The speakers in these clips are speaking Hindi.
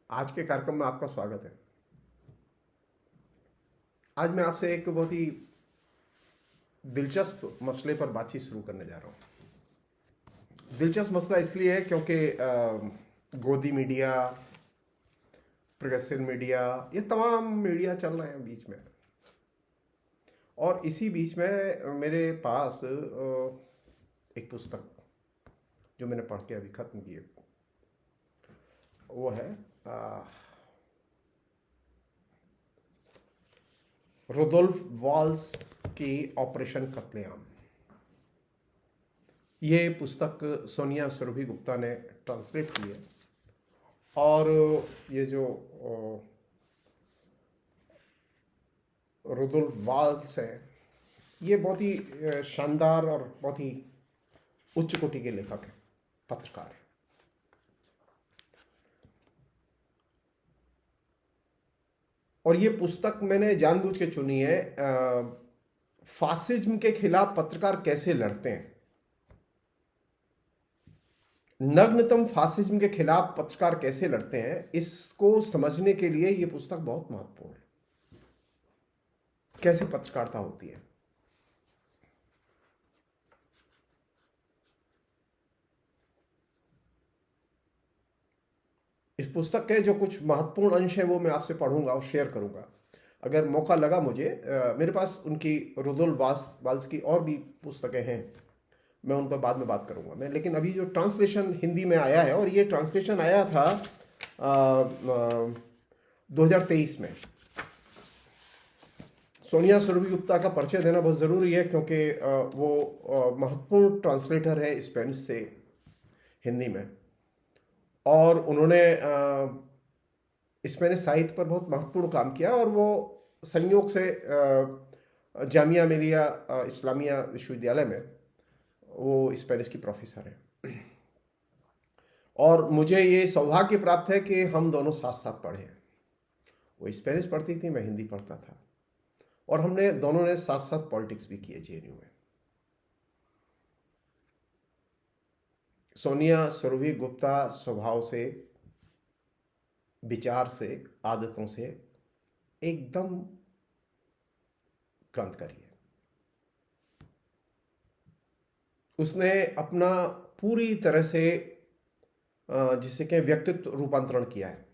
आज के कार्यक्रम में आपका स्वागत है। आज मैं आपसे एक बहुत ही दिलचस्प मसले पर बातचीत शुरू करने जा रहा हूँ। दिलचस्प मसला इसलिए है क्योंकि गोदी मीडिया, प्रोग्रेसिव मीडिया, ये तमाम मीडिया चल रहे हैं बीच में। और इसी बीच में मेरे पास एक पुस्तक जो मैंने पढ़ के अभी ख़त्म की है, वो है रुडोल्फ वाल्स की ऑपरेशन कत्लेआम। ये पुस्तक सोनिया सुरभि गुप्ता ने ट्रांसलेट की है। और ये जो रुडोल्फ वाल्स है, ये बहुत ही शानदार और बहुत ही उच्च कोटि के लेखक हैं, पत्रकार हैं। और ये पुस्तक मैंने जानबूझ के चुनी है। फासिज्म के खिलाफ पत्रकार कैसे लड़ते हैं, नग्नतम फासिज्म के खिलाफ पत्रकार कैसे लड़ते हैं, इसको समझने के लिए ये पुस्तक बहुत महत्वपूर्ण है। कैसे पत्रकारिता होती है। इस पुस्तक के जो कुछ महत्वपूर्ण अंश हैं वो मैं आपसे पढ़ूंगा और शेयर करूंगा। अगर मौका लगा मुझे, मेरे पास उनकी रुडोल्फ वाल्स की और भी पुस्तकें हैं, मैं उन पर बाद में बात करूंगा मैं। लेकिन अभी जो ट्रांसलेशन हिंदी में आया है, और ये ट्रांसलेशन आया था 2023 में। सोनिया सुरभि गुप्ता का परिचय देना बहुत ज़रूरी है क्योंकि वो महत्वपूर्ण ट्रांसलेटर है स्पेनिश से हिंदी में। और उन्होंने स्पेनिश साहित्य पर बहुत महत्वपूर्ण काम किया, और वो संयोग से जामिया मिलिया इस्लामिया विश्वविद्यालय में वो स्पेनिश की प्रोफेसर हैं। और मुझे ये सौभाग्य प्राप्त है कि हम दोनों साथ साथ पढ़े हैं। वो स्पेनिश पढ़ती थी, मैं हिंदी पढ़ता था, और हमने दोनों ने साथ साथ पॉलिटिक्स भी किए जेएनयू में। सोनिया सुरभि गुप्ता स्वभाव से, विचार से, आदतों से एकदम क्रांतिकारी है। उसने अपना पूरी तरह से जिसे कहें व्यक्तित्व रूपांतरण किया है।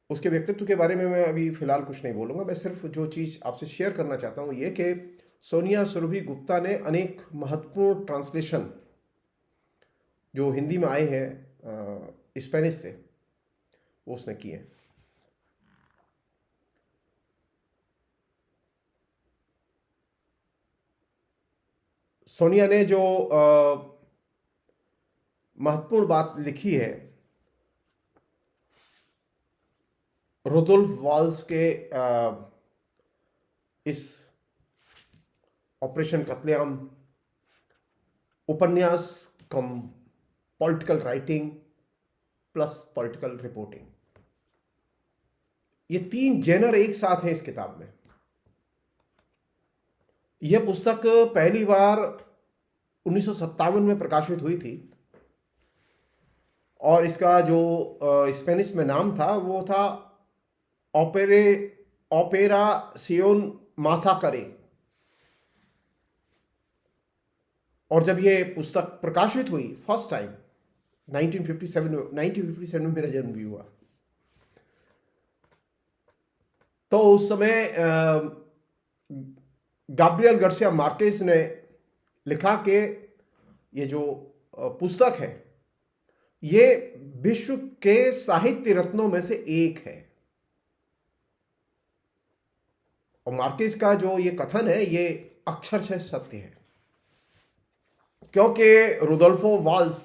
उसके व्यक्तित्व के बारे में मैं अभी फिलहाल कुछ नहीं बोलूँगा। मैं सिर्फ जो चीज़ आपसे शेयर करना चाहता हूँ ये कि सोनिया सुरभि गुप्ता ने अनेक महत्वपूर्ण ट्रांसलेशन जो हिंदी में आए हैं स्पेनिश से, वो उसने किए हैं। सोनिया ने जो महत्वपूर्ण बात लिखी है रुडोल्फ वाल्स के इस ऑपरेशन कत्लेआम उपन्यास cum political writing plus political reporting, ये तीन जेनर एक साथ हैं इस किताब में। यह पुस्तक पहली बार 1957 में प्रकाशित हुई थी, और इसका जो स्पेनिश में नाम था वो था ऑपेरासियोन मासाकरे। और जब ये पुस्तक प्रकाशित हुई फर्स्ट टाइम 1957 में मेरा जन्म भी हुआ, तो उस समय गाब्रियल गार्सिया मार्केस ने लिखा कि ये जो पुस्तक है ये विश्व के साहित्य रत्नों में से एक है। और मार्केस का जो ये कथन है ये अक्षरशः सत्य है, क्योंकि रुडोल्फो वाल्स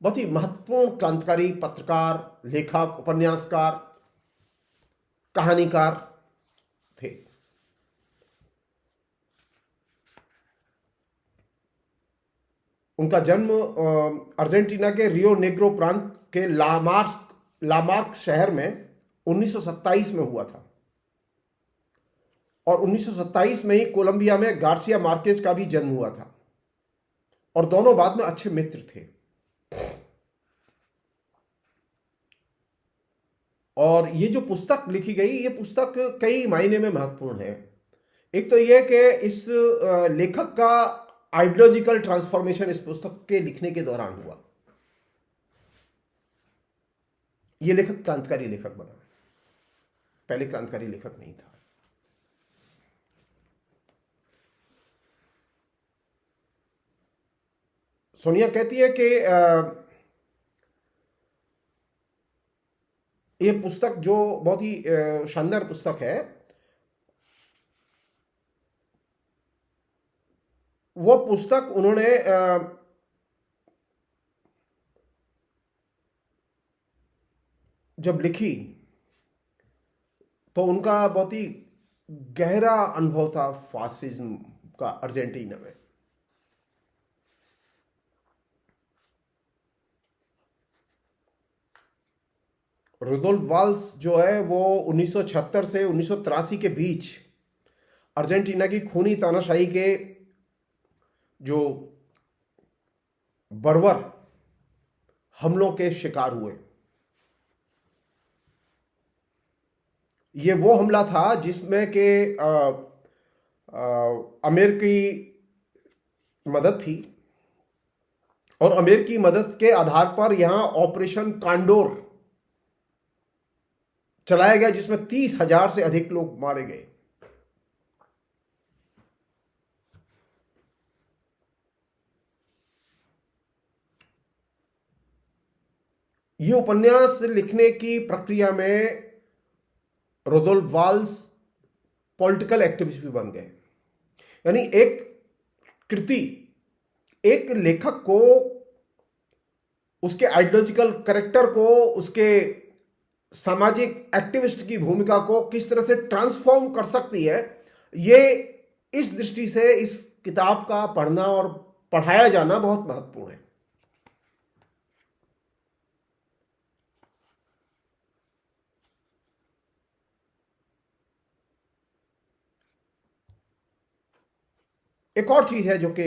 बहुत ही महत्वपूर्ण क्रांतिकारी पत्रकार, लेखक, उपन्यासकार, कहानीकार थे। उनका जन्म अर्जेंटीना के रियो नेग्रो प्रांत के लामार्क शहर में 1927 में हुआ था, और 1927 में ही कोलंबिया में गार्सिया मार्केस का भी जन्म हुआ था, और दोनों बाद में अच्छे मित्र थे। और ये जो पुस्तक लिखी गई, ये पुस्तक कई मायने में महत्वपूर्ण है। एक तो ये कि इस लेखक का आइडियोलॉजिकल ट्रांसफॉर्मेशन इस पुस्तक के लिखने के दौरान हुआ। ये लेखक क्रांतिकारी लेखक बना, पहले क्रांतिकारी लेखक नहीं था। सोनिया कहती है कि ये पुस्तक जो बहुत ही शानदार पुस्तक है, वो पुस्तक उन्होंने जब लिखी तो उनका बहुत ही गहरा अनुभव था फासिज्म का अर्जेंटीना में। रुडोल्फ वाल्स जो है वो 1976 से 1983 के बीच अर्जेंटीना की खूनी तानाशाही के जो बर्बर हमलों के शिकार हुए। ये वो हमला था जिसमें कि अमेरिकी मदद थी, और अमेरिकी मदद के आधार पर यहां ऑपरेशन कांडोर चलाया गया, जिसमें 30,000 से अधिक लोग मारे गए। ये उपन्यास लिखने की प्रक्रिया में रुडोल्फ वाल्स पॉलिटिकल एक्टिविस्ट भी बन गए। यानी एक कृति एक लेखक को, उसके आइडियोलॉजिकल कैरेक्टर को, उसके सामाजिक एक्टिविस्ट की भूमिका को किस तरह से ट्रांसफॉर्म कर सकती है, ये इस दृष्टि से इस किताब का पढ़ना और पढ़ाया जाना बहुत महत्वपूर्ण है। एक और चीज है जो कि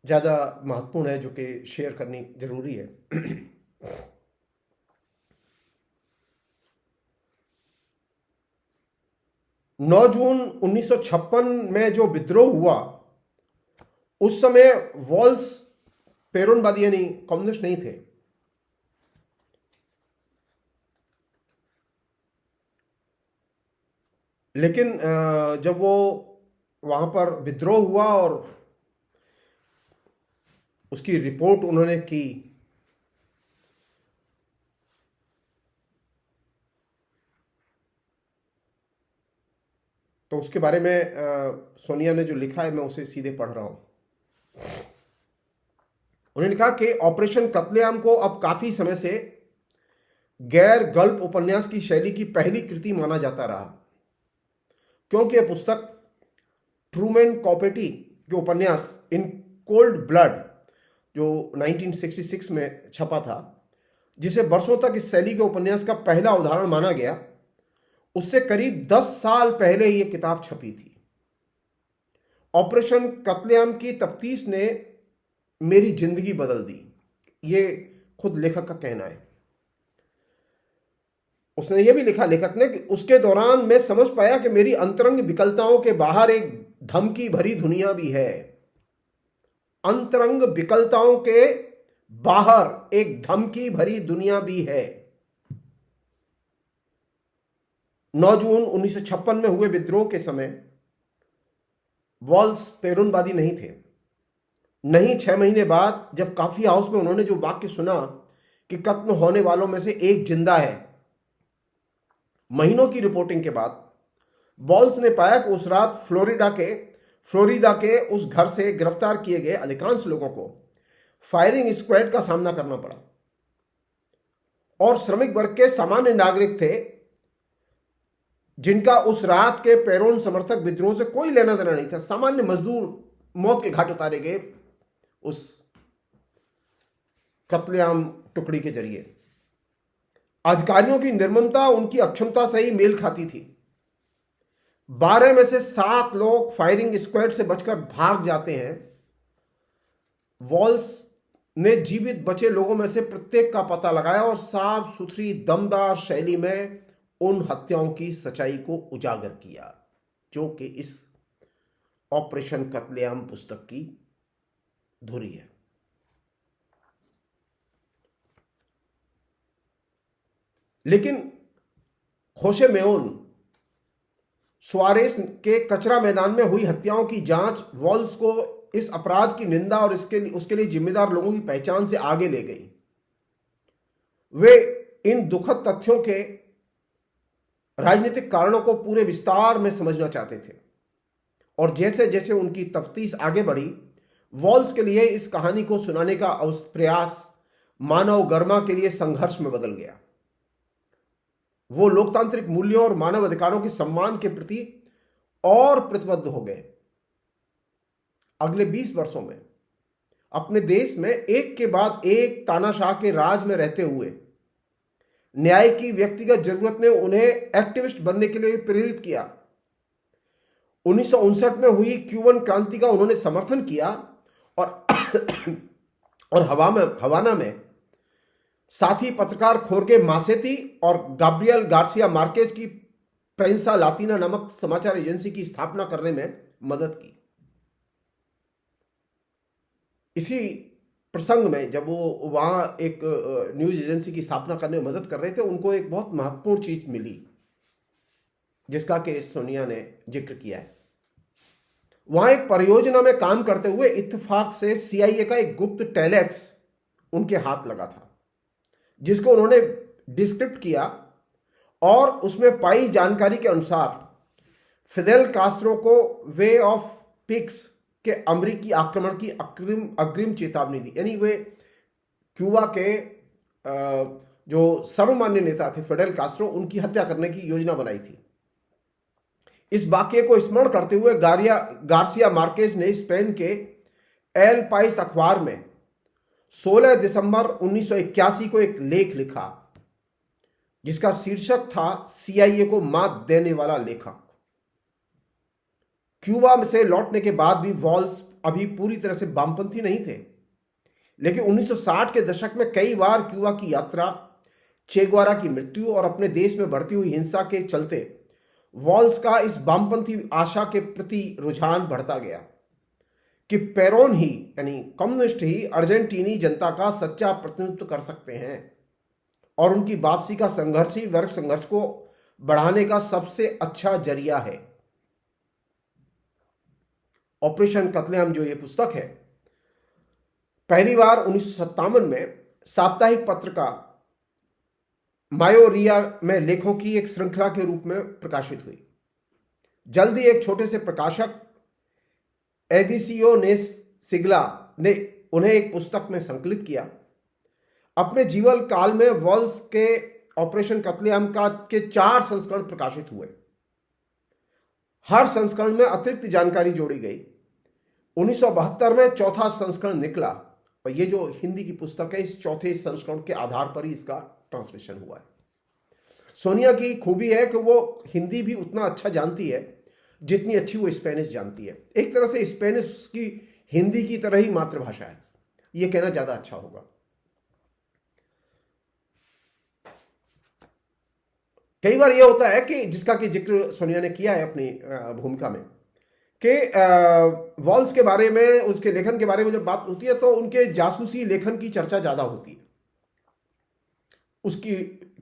ज्यादा महत्वपूर्ण है, जो कि शेयर करनी जरूरी है। 9 जून 1956 में जो विद्रोह हुआ, उस समय वॉल्स पेरोनवादी यानी कम्युनिस्ट नहीं थे। लेकिन जब वो वहां पर विद्रोह हुआ और उसकी रिपोर्ट उन्होंने की, तो उसके बारे में सोनिया ने जो लिखा है, मैं उसे सीधे पढ़ रहा हूं। उन्होंने लिखा कि ऑपरेशन कत्लेआम को अब काफी समय से गैर गल्प उपन्यास की शैली की पहली कृति माना जाता रहा, क्योंकि यह पुस्तक ट्रूमैन कैपोटे के उपन्यास इन कोल्ड ब्लड जो 1966 में छपा था, जिसे वर्षों तक इस शैली के उपन्यास का पहला उदाहरण माना गया, उससे करीब 10 साल पहले यह किताब छपी थी। ऑपरेशन कत्लेआम की तफ्तीश ने मेरी जिंदगी बदल दी, ये खुद लेखक का कहना है। उसने यह भी लिखा, लेखक ने, कि उसके दौरान मैं समझ पाया कि मेरी अंतरंग विकलताओं के बाहर एक धमकी भरी दुनिया भी है। अंतरंग विकलताओं के बाहर एक धमकी भरी दुनिया भी है। 9 जून 1956 में हुए विद्रोह के समय वॉल्स पेरोनवादी नहीं थे। नहीं, 6 महीने बाद जब कॉफी हाउस में उन्होंने जो वाक्य सुना कि कत्ल होने वालों में से एक जिंदा है, महीनों की रिपोर्टिंग के बाद वॉल्स ने पाया कि उस रात फ्लोरिडा के उस घर से गिरफ्तार किए गए अधिकांश लोगों को फायरिंग स्क्वाड का सामना करना पड़ा, और श्रमिक वर्ग के सामान्य नागरिक थे जिनका उस रात के पेरोन समर्थक विद्रोह से कोई लेना देना नहीं था। सामान्य मजदूर मौत के घाट उतारे गए उस कत्लेआम टुकड़ी के जरिए। अधिकारियों की निर्ममता उनकी अक्षमता से ही मेल खाती थी। 12 में से 7 लोग फायरिंग स्क्वाड से बचकर भाग जाते हैं। वॉल्स ने जीवित बचे लोगों में से प्रत्येक का पता लगाया और साफ सुथरी दमदार शैली में उन हत्याओं की सच्चाई को उजागर किया, जो कि इस ऑपरेशन कत्लेआम पुस्तक की धुरी है। लेकिन खोशे मेओन सुआरेस के कचरा मैदान में हुई हत्याओं की जांच वॉल्स को इस अपराध की निंदा और उसके लिए जिम्मेदार लोगों की पहचान से आगे ले गई। वे इन दुखद तथ्यों के राजनीतिक कारणों को पूरे विस्तार में समझना चाहते थे, और जैसे जैसे उनकी तफ्तीश आगे बढ़ी, वॉल्स के लिए इस कहानी को सुनाने का प्रयास मानव गर्मा के लिए संघर्ष में बदल गया। वो लोकतांत्रिक मूल्यों और मानव अधिकारों के सम्मान के प्रति और प्रतिबद्ध हो गए। अगले 20 वर्षों में अपने देश में एक के बाद एक तानाशाह के राज में रहते हुए न्याय की व्यक्तिगत जरूरत ने उन्हें एक्टिविस्ट बनने के लिए प्रेरित किया। 1959 में हुई क्यूबन क्रांति का उन्होंने समर्थन किया और और हवाना में साथी पत्रकार खोर्गे मासेती और गाब्रियल गार्सिया मार्केज की प्रेंसा लातिना नामक समाचार एजेंसी की स्थापना करने में मदद की। इसी प्रसंग में जब वो वहां एक न्यूज एजेंसी की स्थापना करने में मदद कर रहे थे, उनको एक बहुत महत्वपूर्ण चीज मिली जिसका कि सोनिया ने जिक्र किया है। वहां एक परियोजना में काम करते हुए इत्तेफाक से CIA का एक गुप्त टेलेक्स उनके हाथ लगा था, जिसको उन्होंने डिस्क्रिप्ट किया, और उसमें पाई जानकारी के अनुसार फिदेल कास्त्रो को वे ऑफ पिग्स के अमेरिकी आक्रमण की अग्रिम चेतावनी दी। यानी वे क्यूबा के जो सर्वमान्य नेता थे फिडेल कास्त्रो, उनकी हत्या करने की योजना बनाई थी। इस वाक्य को स्मरण करते हुए गार्सिया मार्केज ने स्पेन के एल पाइस अखबार में 16 दिसंबर 1981 को एक लेख लिखा, जिसका शीर्षक था CIA को मात देने वाला लेखक। क्यूबा से लौटने के बाद भी वॉल्स अभी पूरी तरह से वामपंथी नहीं थे, लेकिन 1960 के दशक में कई बार क्यूबा की यात्रा, चे गुएवारा की मृत्यु और अपने देश में बढ़ती हुई हिंसा के चलते वॉल्स का इस वामपंथी आशा के प्रति रुझान बढ़ता गया कि पेरोन ही, यानी कम्युनिस्ट ही, अर्जेंटीनी जनता का सच्चा प्रतिनिधित्व कर सकते हैं और उनकी वापसी का संघर्ष ही वर्ग संघर्ष को बढ़ाने का सबसे अच्छा जरिया है। ऑपरेशन कत्लेआम जो ये पुस्तक है, पहली बार 1957 में साप्ताहिक पत्रिका मायोरिया में लेखों की एक श्रृंखला के रूप में प्रकाशित हुई। जल्द ही एक छोटे से प्रकाशक एडिसियोनेस सिग्ला ने उन्हें एक पुस्तक में संकलित किया। अपने जीवन काल में वॉल्स के ऑपरेशन कत्लेआम के 4 संस्करण प्रकाशित हुए। हर संस्करण में अतिरिक्त जानकारी जोड़ी गई। 1972 में चौथा संस्करण निकला, और ये जो हिंदी की पुस्तक है, इस चौथे संस्करण के आधार पर ही इसका ट्रांसलेशन हुआ है। सोनिया की खूबी है कि वो हिंदी भी उतना अच्छा जानती है जितनी अच्छी वो स्पेनिश जानती है। एक तरह से स्पेनिश उसकी हिंदी की तरह ही मातृभाषा है, ये कहना ज्यादा अच्छा होगा। कई बार यह होता है कि जिसका कि जिक्र सोनिया ने किया है अपनी भूमिका में, कि वॉल्स के बारे में, उसके लेखन के बारे में जब बात होती है तो उनके जासूसी लेखन की चर्चा ज्यादा होती है। उसकी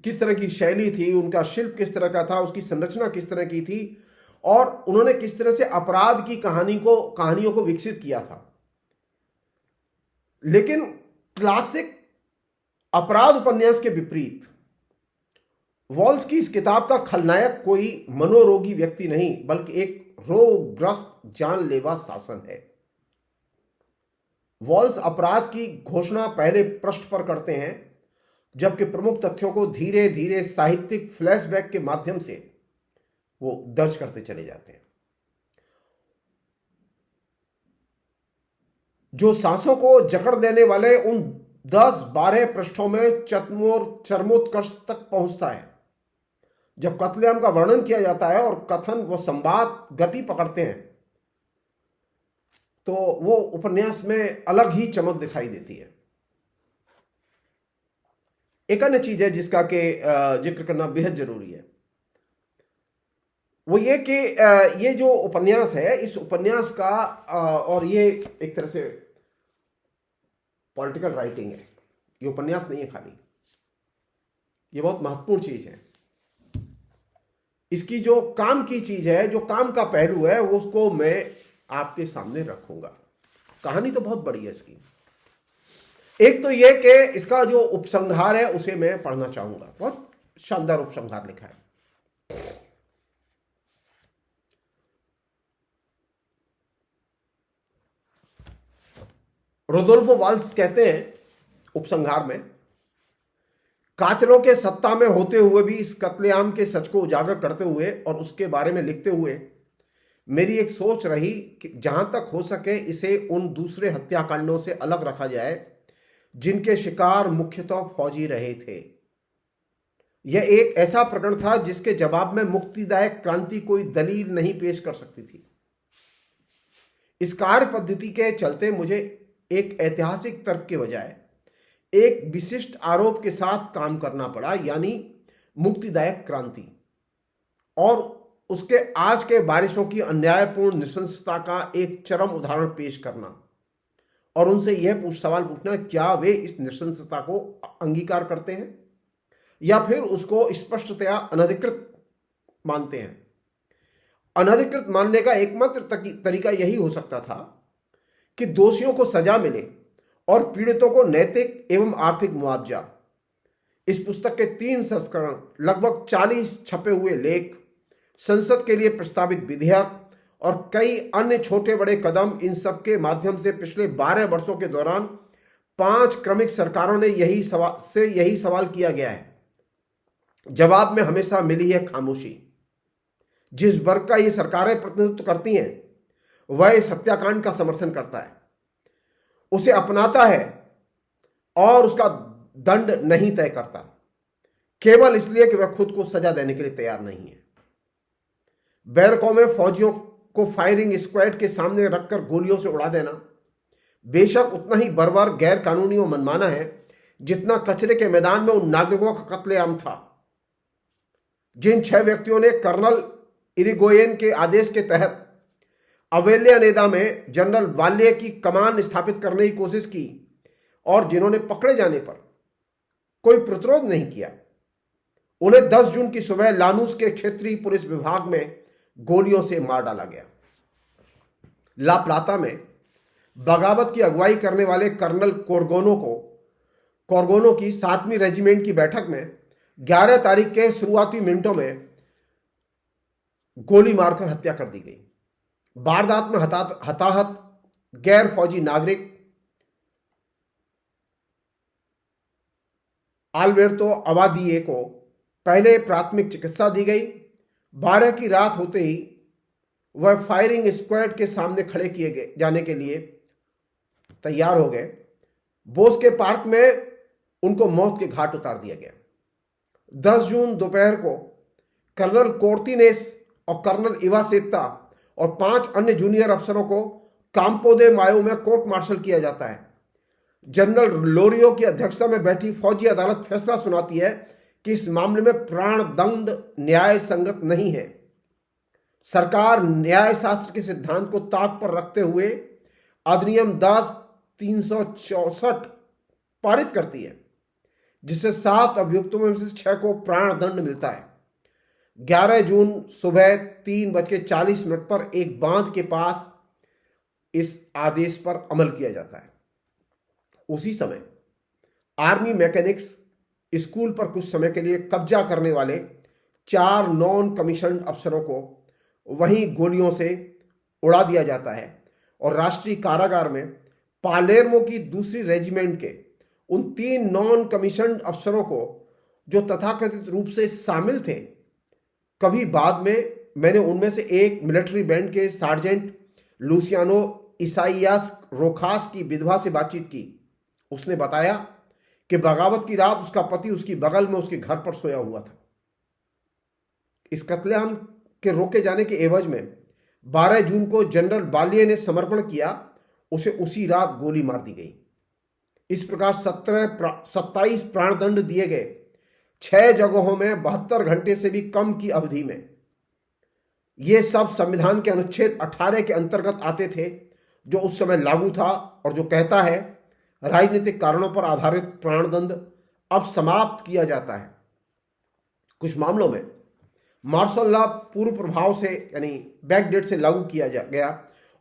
किस तरह की शैली थी, उनका शिल्प किस तरह का था, उसकी संरचना किस तरह की थी, और उन्होंने किस तरह से अपराध की कहानियों को विकसित किया था। लेकिन क्लासिक अपराध उपन्यास के विपरीत वॉल्स की इस किताब का खलनायक कोई मनोरोगी व्यक्ति नहीं, बल्कि एक रोगग्रस्त जानलेवा शासन है। वॉल्स अपराध की घोषणा पहले पृष्ठ पर करते हैं, जबकि प्रमुख तथ्यों को धीरे धीरे साहित्यिक फ्लैशबैक के माध्यम से वो दर्ज करते चले जाते हैं। जो सांसों को जकड़ देने वाले उन 10-12 पृष्ठों में चरमोत्कर्ष तक पहुंचता है जब कत्लेआम का वर्णन किया जाता है और कथन व संवाद गति पकड़ते हैं, तो वो उपन्यास में अलग ही चमक दिखाई देती है। एक अन्य चीज है जिसका के जिक्र करना बेहद जरूरी है, वो ये कि ये जो उपन्यास है, इस उपन्यास का और ये एक तरह से पॉलिटिकल राइटिंग है, ये उपन्यास नहीं है खाली, ये बहुत महत्वपूर्ण चीज है। इसकी जो काम की चीज है, जो काम का पहलू है, उसको मैं आपके सामने रखूंगा। कहानी तो बहुत बड़ी है इसकी। एक तो यह कि इसका जो उपसंहार है उसे मैं पढ़ना चाहूंगा, बहुत शानदार उपसंहार लिखा है। रोडोल्फो वाल्स कहते हैं उपसंहार में, कातिलों के सत्ता में होते हुए भी इस कत्लेआम के सच को उजागर करते हुए और उसके बारे में लिखते हुए मेरी एक सोच रही कि जहां तक हो सके इसे उन दूसरे हत्याकांडों से अलग रखा जाए जिनके शिकार मुख्यतः फौजी रहे थे। यह एक ऐसा प्रकरण था जिसके जवाब में मुक्तिदायक क्रांति कोई दलील नहीं पेश कर सकती थी। इस कार्य पद्धति के चलते मुझे एक ऐतिहासिक तर्क के बजाय एक विशिष्ट आरोप के साथ काम करना पड़ा, यानी मुक्तिदायक क्रांति और उसके आज के बारिशों की अन्यायपूर्ण नृशंसता का एक चरम उदाहरण पेश करना और उनसे यह सवाल पूछना, क्या वे इस नृशंसता को अंगीकार करते हैं या फिर उसको स्पष्टतया अनधिकृत मानते हैं। अनधिकृत मानने का एकमात्र तरीका यही हो सकता था कि दोषियों को सजा मिले और पीड़ितों को नैतिक एवं आर्थिक मुआवजा। इस पुस्तक के 3 संस्करण, लगभग 40 छपे हुए लेख, संसद के लिए प्रस्तावित विधेयक और कई अन्य छोटे बड़े कदम, इन सब के माध्यम से पिछले 12 वर्षों के दौरान 5 क्रमिक सरकारों ने यही सवाल किया गया है। जवाब में हमेशा मिली है खामोशी। जिस वर्ग का ये सरकारें प्रतिनिधित्व करती हैं वह इस हत्याकांड का समर्थन करता है, उसे अपनाता है और उसका दंड नहीं तय करता, केवल इसलिए कि वह खुद को सजा देने के लिए तैयार नहीं है। बैरकों में फौजियों को फायरिंग स्क्वाड के सामने रखकर गोलियों से उड़ा देना बेशक उतना ही बर्बर, गैर कानूनी और मनमाना है जितना कचरे के मैदान में उन नागरिकों का कत्लेआम था जिन 6 व्यक्तियों ने कर्नल इरिगोयन के आदेश के तहत अवेलियानेदा में जनरल वाल्ये की कमान स्थापित करने की कोशिश की और जिन्होंने पकड़े जाने पर कोई प्रतिरोध नहीं किया। उन्हें 10 जून की सुबह लानूस के क्षेत्रीय पुलिस विभाग में गोलियों से मार डाला गया। ला प्लाता में बगावत की अगुवाई करने वाले कर्नल कोरगोनो की 7वीं रेजिमेंट की बैठक में 11 तारीख के शुरुआती मिनटों में गोली मारकर हत्या कर दी गई। वारदात में हताहत गैर फौजी नागरिक आल्बर्टो अवादिए को पहले प्राथमिक चिकित्सा दी गई। 12 की रात होते ही वह फायरिंग स्क्वाड के सामने खड़े किए जाने के लिए तैयार हो गए। बोस के पार्क में उनको मौत के घाट उतार दिया गया। 10 जून दोपहर को कर्नल कोर्टिनेस और कर्नल इवासेता और 5 अन्य जूनियर अफसरों को काम्पो दे मायो में कोर्ट मार्शल किया जाता है। जनरल लोरियो की अध्यक्षता में बैठी फौजी अदालत फैसला सुनाती है कि इस मामले में प्राण दंड न्याय संगत नहीं है। सरकार न्याय शास्त्र के सिद्धांत को ताक पर रखते हुए अधिनियम 10/364 पारित करती है, जिससे 7 अभियुक्तों में से 6 को प्राण दंड मिलता है। 11 जून सुबह 3:40 पर एक बांध के पास इस आदेश पर अमल किया जाता है। उसी समय आर्मी मैकेनिक्स स्कूल पर कुछ समय के लिए कब्जा करने वाले 4 नॉन कमीशन अफसरों को वहीं गोलियों से उड़ा दिया जाता है और राष्ट्रीय कारागार में पालेर्मो की 2री रेजिमेंट के उन 3 नॉन कमीशन अफसरों को जो तथाकथित रूप से शामिल थे, कभी बाद में मैंने उनमें से एक मिलिट्री बैंड के सार्जेंट लुसियानो इसाइयास रोखास की विधवा से बातचीत की। उसने बताया कि बगावत की रात उसका पति उसकी बगल में उसके घर पर सोया हुआ था। इस कत्लेआम के रोके जाने के एवज में 12 जून को जनरल वालिये ने समर्पण किया, उसे उसी रात गोली मार दी गई। इस प्रकार 27 प्राणदंड दिए गए, 6 जगहों में 72 घंटे से भी कम की अवधि में। ये सब संविधान के अनुच्छेद 18 के अंतर्गत आते थे, जो उस समय लागू था और जो कहता है राजनीतिक कारणों पर आधारित प्राणदंड अब समाप्त किया जाता है। कुछ मामलों में मार्शल लॉ पूर्व प्रभाव से यानी बैकडेट से लागू किया गया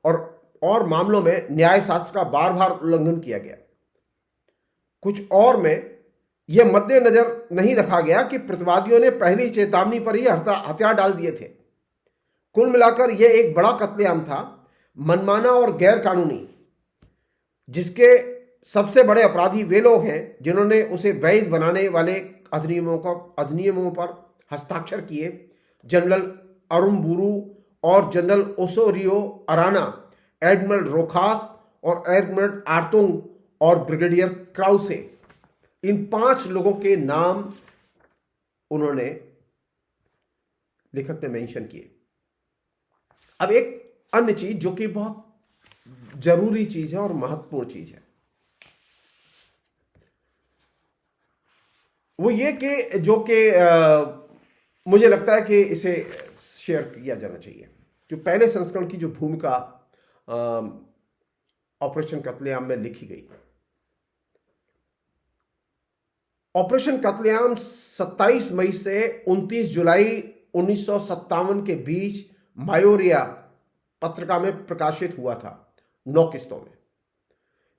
और मामलों में न्याय शास्त्र का बार बार उल्लंघन किया गया। कुछ और में यह मद्देनजर नहीं रखा गया कि प्रतिवादियों ने पहली चेतावनी पर ही हथियार डाल दिए थे। कुल मिलाकर यह एक बड़ा कत्लेआम था, मनमाना और गैर कानूनी, जिसके सबसे बड़े अपराधी वे लोग हैं जिन्होंने उसे वैध बनाने वाले अधिनियमों पर हस्ताक्षर किए, जनरल अरुम्बुरू और जनरल ओसोरियो अराना, एडमिरल रोखास और एडमिरल आर्तोंग और ब्रिगेडियर क्राउसे। इन 5 लोगों के नाम उन्होंने, लेखक ने मेंशन किए। अब एक अन्य चीज जो कि बहुत जरूरी चीज है और महत्वपूर्ण चीज है, वो ये कि जो कि मुझे लगता है कि इसे शेयर किया जाना चाहिए। जो पहले संस्करण की जो भूमिका ऑपरेशन कत्लेआम में लिखी गई, ऑपरेशन कत्लेआम 27 मई से 29 जुलाई 1957 के बीच मायोरिया पत्रिका में प्रकाशित हुआ था, 9 किस्तों में।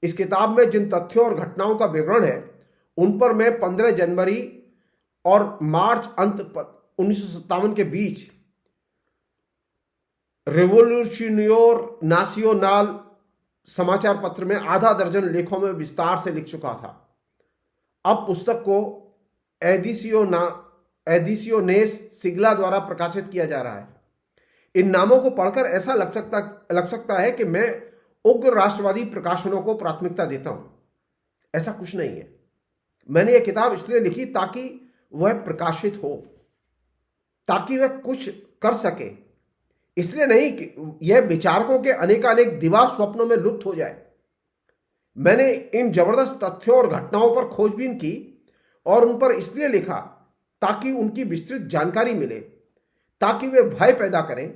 इस किताब में जिन तथ्यों और घटनाओं का विवरण है, उन पर मैं 15 जनवरी और मार्च अंत 1957 के बीच रेवोल्यूशनियर नासियोनाल समाचार पत्र में आधा दर्जन लेखों में विस्तार से लिख चुका था। अब पुस्तक को एडिसियोनेस सिग्ला द्वारा प्रकाशित किया जा रहा है। इन नामों को पढ़कर ऐसा लग सकता है कि मैं उग्र राष्ट्रवादी प्रकाशनों को प्राथमिकता देता हूं। ऐसा कुछ नहीं है। मैंने यह किताब इसलिए लिखी ताकि वह प्रकाशित हो, ताकि वह कुछ कर सके, इसलिए नहीं कि यह विचारकों के अनेकानेक दिवा स्वप्नों में लुप्त हो जाए। मैंने इन जबरदस्त तथ्यों और घटनाओं पर खोजबीन की और उन पर इसलिए लिखा ताकि उनकी विस्तृत जानकारी मिले, ताकि वे भय पैदा करें,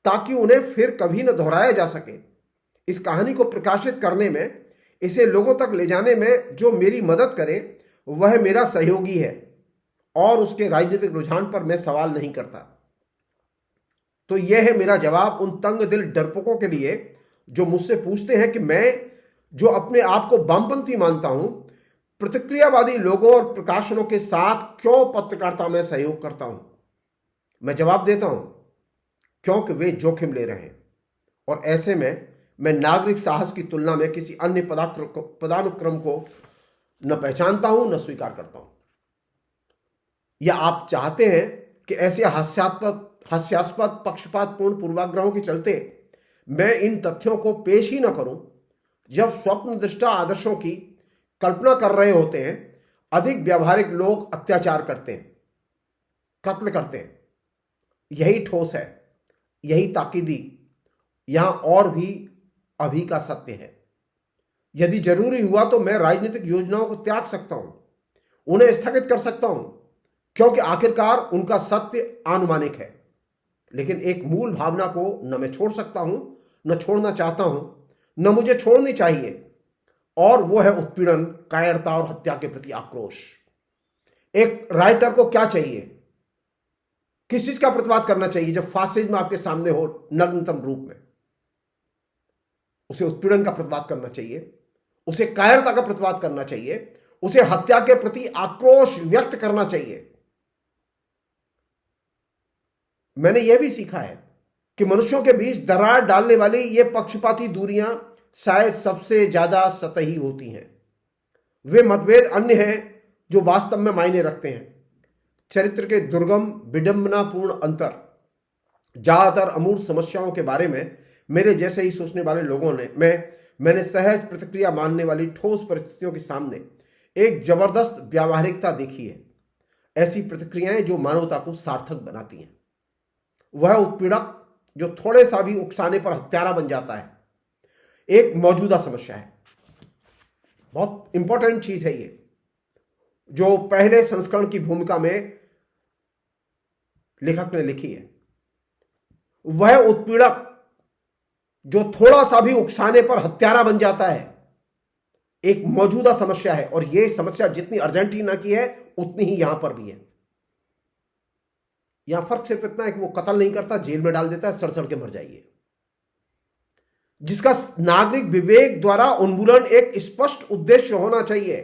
ताकि उन्हें फिर कभी न दोहराया जा सके। इस कहानी को प्रकाशित करने में, इसे लोगों तक ले जाने में जो मेरी मदद करे वह मेरा सहयोगी है और उसके राजनीतिक रुझान पर मैं सवाल नहीं करता। तो यह है मेरा जवाब उन तंग दिल डरपोकों के लिए जो मुझसे पूछते हैं कि मैं, जो अपने आप को वामपंथी मानता हूं, प्रतिक्रियावादी लोगों और प्रकाशनों के साथ क्यों पत्रकारिता में सहयोग करता हूं। मैं जवाब देता हूं क्योंकि वे जोखिम ले रहे हैं और ऐसे में मैं नागरिक साहस की तुलना में किसी अन्य पदानुक्रम को न पहचानता हूं न स्वीकार करता हूं। या आप चाहते हैं कि ऐसे हास्यास्पद पक्षपातपूर्ण पूर्वाग्रहों के चलते मैं इन तथ्यों को पेश ही न करूं, जब स्वप्नदृष्टा आदर्शों की कल्पना कर रहे होते हैं अधिक व्यावहारिक लोग अत्याचार करते हैं, कत्ल करते हैं। यही ठोस है, यही ताकीदी यहां और भी अभी का सत्य है। यदि जरूरी हुआ तो मैं राजनीतिक योजनाओं को त्याग सकता हूं, उन्हें स्थगित कर सकता हूं, क्योंकि आखिरकार उनका सत्य आनुमानिक है। लेकिन एक मूल भावना को न मैं छोड़ सकता हूं, न छोड़ना चाहता हूं, न मुझे छोड़नी चाहिए, और वो है उत्पीड़न, कायरता और हत्या के प्रति आक्रोश। एक राइटर को क्या चाहिए, किस चीज का प्रतिवाद करना चाहिए जब फासिज्म आपके सामने हो नग्नतम रूप में? उसे उत्पीड़न का प्रतिवाद करना चाहिए, उसे कायरता का प्रतिवाद करना चाहिए, उसे हत्या के प्रति आक्रोश व्यक्त करना चाहिए। मैंने यह भी सीखा है कि मनुष्यों के बीच दरार डालने वाली ये पक्षपाती दूरियां शायद सबसे ज्यादा सतही होती हैं। वे मतभेद अन्य हैं जो वास्तव में मायने रखते हैं। चरित्र के दुर्गम विडंबनापूर्ण अंतर, ज्यादातर अमूर्त समस्याओं के बारे में मेरे जैसे ही सोचने वाले लोगों ने मैंने सहज प्रतिक्रिया मानने वाली ठोस परिस्थितियों के सामने एक जबरदस्त व्यावहारिकता देखी है। ऐसी प्रतिक्रियाएं जो मानवता को सार्थक बनाती हैं। वह उत्पीड़क जो थोड़े सा भी उकसाने पर हत्यारा बन जाता है, एक मौजूदा समस्या है। बहुत इंपॉर्टेंट चीज है ये, जो पहले संस्करण की भूमिका में लेखक ने लिखी है। वह उत्पीड़क जो थोड़ा सा भी उकसाने पर हत्यारा बन जाता है, एक मौजूदा समस्या है, और यह समस्या जितनी अर्जेंटीना की है उतनी ही यहां पर भी है। यहां फर्क सिर्फ इतना है कि वो कत्ल नहीं करता, जेल में डाल देता है, सड़ सड़ के मर जाइए। जिसका नागरिक विवेक द्वारा उन्मूलन एक स्पष्ट उद्देश्य होना चाहिए।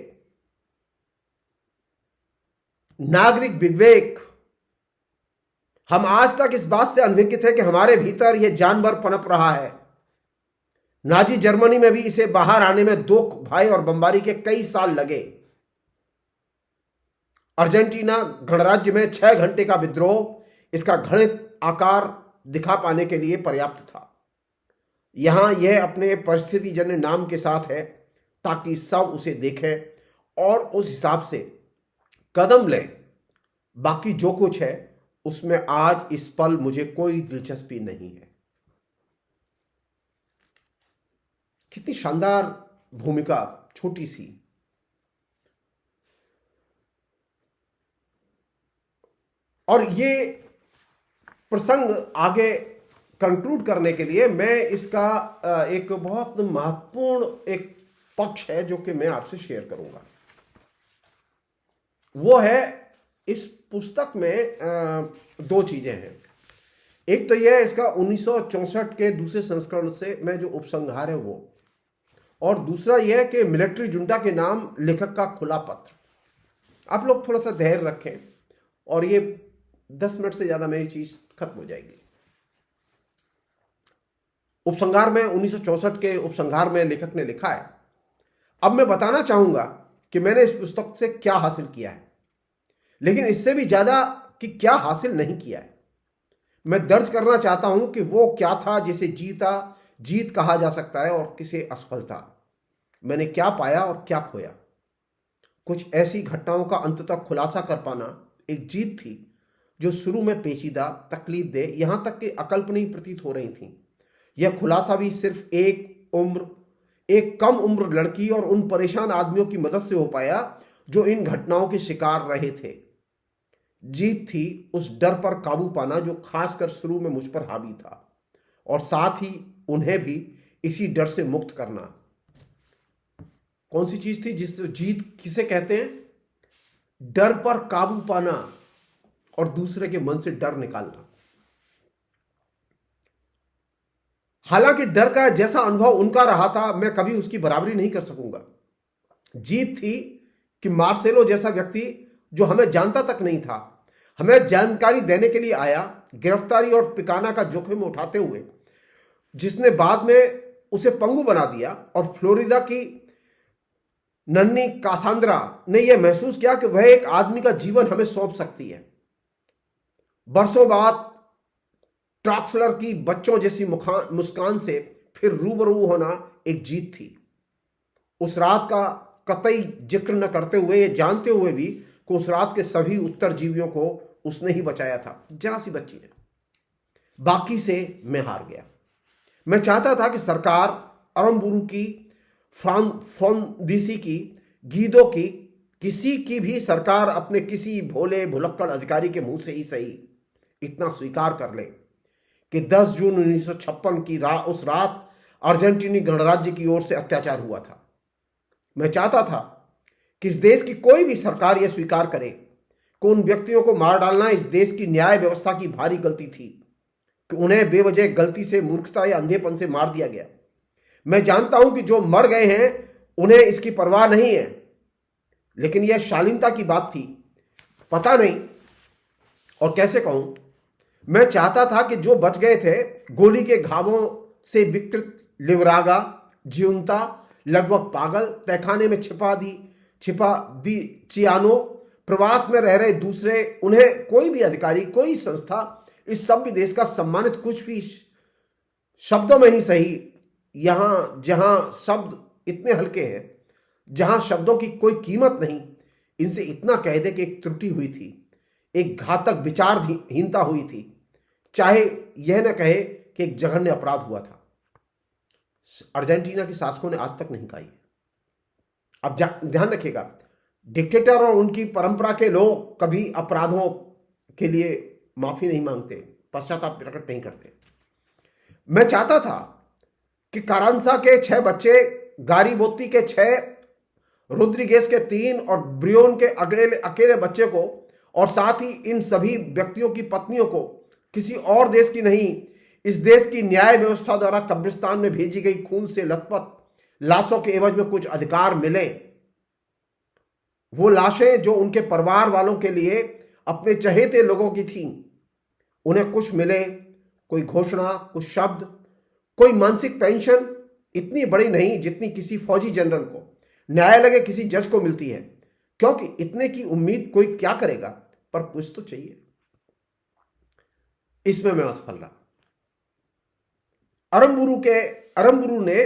नागरिक विवेक। हम आज तक इस बात से अनभिज्ञ थे कि हमारे भीतर यह जानवर पनप रहा है। नाजी जर्मनी में भी इसे बाहर आने में दो भाई और बमबारी के कई साल लगे। अर्जेंटीना गणराज्य में 6 घंटे का विद्रोह इसका घृणित आकार दिखा पाने के लिए पर्याप्त था। यहां यह अपने परिस्थितिजन्य नाम के साथ है ताकि सब उसे देखें और उस हिसाब से कदम लें। बाकी जो कुछ है उसमें आज इस पल मुझे कोई दिलचस्पी नहीं है। कितनी शानदार भूमिका, छोटी सी। और ये प्रसंग आगे कंक्लूड करने के लिए मैं इसका एक बहुत महत्वपूर्ण एक पक्ष है जो कि मैं आपसे शेयर करूंगा। वो है इस पुस्तक में 2 चीजें हैं। एक तो यह इसका 1964 के दूसरे संस्करण से मैं जो उपसंहार है वो, और दूसरा यह कि मिलिट्री जुंटा के नाम लेखक का खुला पत्र। आप लोग थोड़ा सा धैर्य रखें और ये 10 मिनट से ज्यादा में ये चीज खत्म हो जाएगी। उपसंहार में 1964 के उपसंहार में लेखक ने लिखा है, अब मैं बताना चाहूंगा कि मैंने इस पुस्तक से क्या हासिल किया है, लेकिन इससे भी ज्यादा कि क्या हासिल नहीं किया है। मैं दर्ज करना चाहता हूं कि वो क्या था जिसे जीत कहा जा सकता है और किसे असफलता। मैंने क्या पाया और क्या खोया। कुछ ऐसी घटनाओं का अंततः खुलासा कर पाना एक जीत थी जो शुरू में पेचीदा, तकलीफदेह, यहां तक कि अकल्पनीय प्रतीत हो रही थी। यह खुलासा भी सिर्फ एक कम उम्र लड़की और उन परेशान आदमियों की मदद से हो पाया जो इन घटनाओं के शिकार रहे थे। जीत थी उस डर पर काबू पाना जो खासकर शुरू में मुझ पर हावी था, और साथ ही उन्हें भी इसी डर से मुक्त करना। कौन सी चीज थी जिस जीत किसे कहते हैं? डर पर काबू पाना और दूसरे के मन से डर निकालना। हालांकि डर का जैसा अनुभव उनका रहा था, मैं कभी उसकी बराबरी नहीं कर सकूंगा। जीत थी कि मार्सेलो जैसा व्यक्ति जो हमें जानता तक नहीं था, हमें जानकारी देने के लिए आया, गिरफ्तारी और पिकाना का जोखिम उठाते हुए, जिसने बाद में उसे पंगु बना दिया, और फ्लोरिडा की नन्ही कासांद्रा ने यह महसूस किया कि वह एक आदमी का जीवन हमें सौंप सकती है। बरसों बाद ट्रॉक्सलर की बच्चों जैसी मुस्कान से फिर रूबरू होना एक जीत थी। उस रात का कतई जिक्र न करते हुए, ये जानते हुए भी कि उस रात के सभी उत्तरजीवियों को उसने ही बचाया था, जरा सी बच्ची ने। बाकी से मैं हार गया। मैं चाहता था कि सरकार, अरम्बुरू की, फ्रोंदीसी की, गीदो की, किसी की भी सरकार अपने किसी भोले भुलक्कड़ अधिकारी के मुंह से ही सही इतना स्वीकार कर ले कि 10 जून 1956 की उस रात अर्जेंटीनी गणराज्य की ओर से अत्याचार हुआ था। मैं चाहता था कि इस देश की कोई भी सरकार यह स्वीकार करे कि उन व्यक्तियों को मार डालना इस देश की न्याय व्यवस्था की भारी गलती थी, कि उन्हें बेवजह गलती से, मूर्खता या अंधेपन से मार दिया गया। मैं जानता हूं कि जो मर गए हैं उन्हें इसकी परवाह नहीं है, लेकिन यह शालीनता की बात थी। पता नहीं और कैसे कहूं, मैं चाहता था कि जो बच गए थे, गोली के घावों से विकृत, लिवरागा, जीवंता, लगभग पागल, तहखाने में छिपा दी चियानो, प्रवास में रह रहे दूसरे, उन्हें कोई भी अधिकारी, कोई संस्था, इस सभ्य देश का सम्मानित कुछ भी शब्दों में ही सही, यहां जहां शब्द इतने हल्के हैं, जहां शब्दों की कोई कीमत नहीं, इनसे इतना कह दे कि एक त्रुटि हुई थी, एक घातक विचारहीनता हुई थी, चाहे यह न कहे कि एक जघन्य अपराध हुआ था। अर्जेंटीना के शासकों ने आज तक नहीं कहा, अब ध्यान रखिएगा, डिक्टेटर और उनकी परंपरा के लोग कभी अपराधों के लिए माफी नहीं मांगते, पश्चाताप प्रकट नहीं करते। मैं चाहता था कि कारांसा के 6 बच्चे, गारीबोती के 6, रोड्रिगेज के 3 और ब्रियोन के अकेले बच्चे को, और साथ ही इन सभी व्यक्तियों की पत्नियों को किसी और देश की नहीं, इस देश की न्याय व्यवस्था द्वारा कब्रिस्तान में भेजी गई खून से लथपथ लाशों के एवज में कुछ अधिकार मिले। वो लाशें जो उनके परिवार वालों के लिए अपने चहेते लोगों की थीं, उन्हें कुछ मिले, कोई घोषणा, कुछ शब्द, कोई मानसिक पेंशन, इतनी बड़ी नहीं जितनी किसी फौजी जनरल को, न्यायालय के किसी जज को मिलती है, क्योंकि इतने की उम्मीद कोई क्या करेगा, पर कुछ तो चाहिए। इसमें मैं असफल रहा। अरम्बुरू ने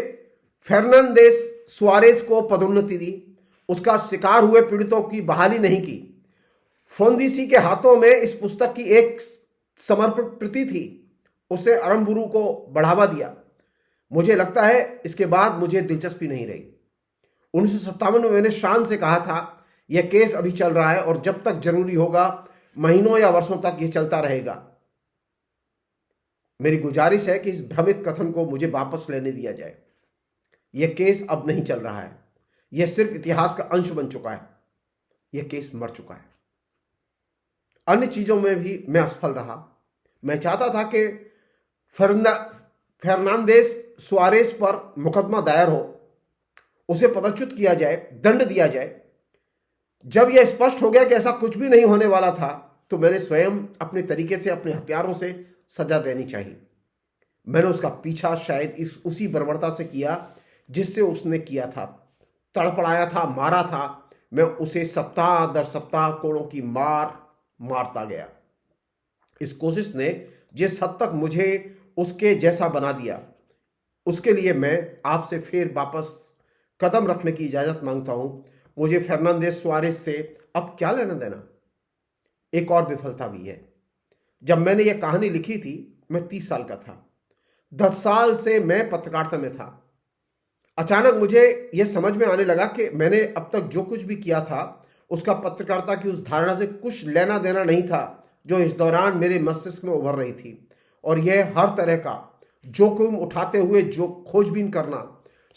फर्नांडेज सुआरेज को पदोन्नति दी, उसका शिकार हुए पीड़ितों की बहाली नहीं की। फोंदीसी के हाथों में इस पुस्तक की एक समर्पित प्रति थी, उसे अरम्बुरू को बढ़ावा दिया। मुझे लगता है इसके बाद मुझे दिलचस्पी नहीं रही। 1957 में मैंने शान से कहा था, यह केस अभी चल रहा है और जब तक जरूरी होगा महीनों या वर्षों तक यह चलता रहेगा। मेरी गुजारिश है कि इस भ्रमित कथन को मुझे वापस लेने दिया जाए। यह केस अब नहीं चल रहा है, यह सिर्फ इतिहास का अंश बन चुका है। यह केस मर चुका है। अन्य चीजों में भी मैं असफल रहा। मैं चाहता था कि फर्नांडेज सुआरेज पर मुकदमा दायर हो, उसे पदच्युत किया जाए, दंड दिया जाए। जब यह स्पष्ट हो गया कि ऐसा कुछ भी नहीं होने वाला था, तो मैंने स्वयं अपने तरीके से, अपने हथियारों से सजा देनी चाहिए। मैंने उसका पीछा शायद उसी बर्बरता से किया जिससे उसने किया था। तड़पड़ाया था, मारा था। मैं उसे सप्ताह दर सप्ताह कोड़ों की मारता गया। इस कोशिश ने जिस हद तक मुझे उसके जैसा बना दिया, उसके लिए मैं आपसे फिर वापस कदम रखने की इजाजत मांगता हूं। मुझे फर्नांडेज सुआरेज से अब क्या लेना देना। एक और विफलता भी है। जब मैंने यह कहानी लिखी थी, मैं 30 साल का था। 10 साल से मैं पत्रकारिता में था। अचानक मुझे यह समझ में आने लगा कि मैंने अब तक जो कुछ भी किया था, उसका पत्रकारिता की उस धारणा से कुछ लेना देना नहीं था जो इस दौरान मेरे मस्तिष्क में उभर रही थी। और यह हर तरह का जोखिम उठाते हुए जो खोजबीन करना,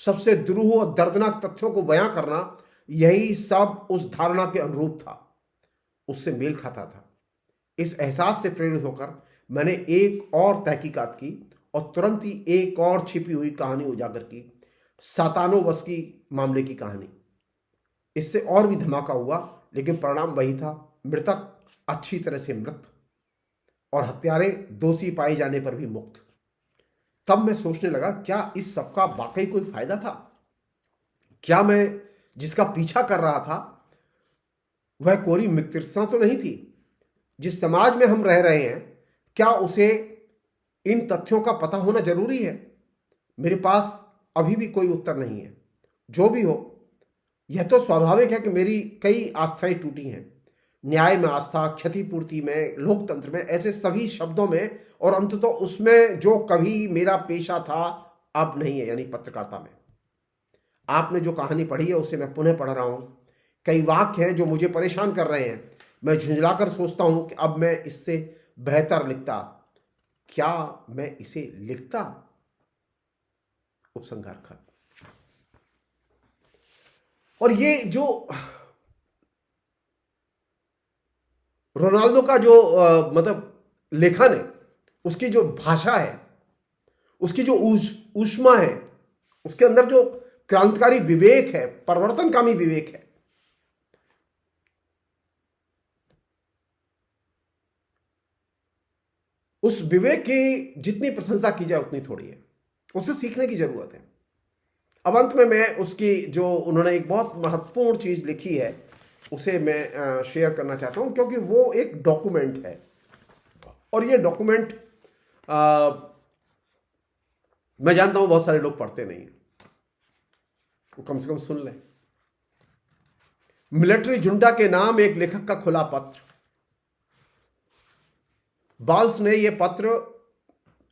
सबसे दुरूह और दर्दनाक तथ्यों को बयां करना, यही सब उस धारणा के अनुरूप था, उससे मेल खाता था। इस एहसास से प्रेरित होकर मैंने एक और तहकीकात की और तुरंत ही एक और छिपी हुई कहानी उजागर की, सातानोवस्की मामले की कहानी। इससे और भी धमाका हुआ, लेकिन परिणाम वही था, मृतक अच्छी तरह से मृत और हत्यारे दोषी पाए जाने पर भी मुक्त। तब मैं सोचने लगा, क्या इस सब का वाकई कोई फायदा था? क्या मैं जिसका पीछा कर रहा था वह कोरी मृतृष्णा तो नहीं थी? जिस समाज में हम रह रहे हैं, क्या उसे इन तथ्यों का पता होना जरूरी है? मेरे पास अभी भी कोई उत्तर नहीं है। जो भी हो, यह तो स्वाभाविक है कि मेरी कई आस्थाएं टूटी हैं। न्याय में आस्था, क्षतिपूर्ति में, लोकतंत्र में, ऐसे सभी शब्दों में, और अंततः उसमें जो कभी मेरा पेशा था अब नहीं है, यानी पत्रकारिता में। आपने जो कहानी पढ़ी है उसे मैं पुनः पढ़ रहा हूं। कई वाक्य हैं जो मुझे परेशान कर रहे हैं। मैं झुंझलाकर सोचता हूं कि अब मैं इससे बेहतर लिखता। क्या मैं इसे लिखता? उपसंहार खत्म। और ये जो रोनाल्डो का जो मतलब लेखन है, उसकी जो भाषा है, उसकी जो ऊष्मा है, उसके अंदर जो क्रांतिकारी विवेक है, परिवर्तनकामी विवेक है, उस विवेक की जितनी प्रशंसा की जाए उतनी थोड़ी है। उससे सीखने की जरूरत है। अब अंत में मैं उसकी जो उन्होंने एक बहुत महत्वपूर्ण चीज लिखी है उसे मैं शेयर करना चाहता हूं, क्योंकि वो एक डॉक्यूमेंट है। और ये डॉक्यूमेंट मैं जानता हूं बहुत सारे लोग पढ़ते नहीं, वो कम से कम सुन लें। मिलिट्री जुंटा के नाम एक लेखक का खुला पत्र। बाल्स ने यह पत्र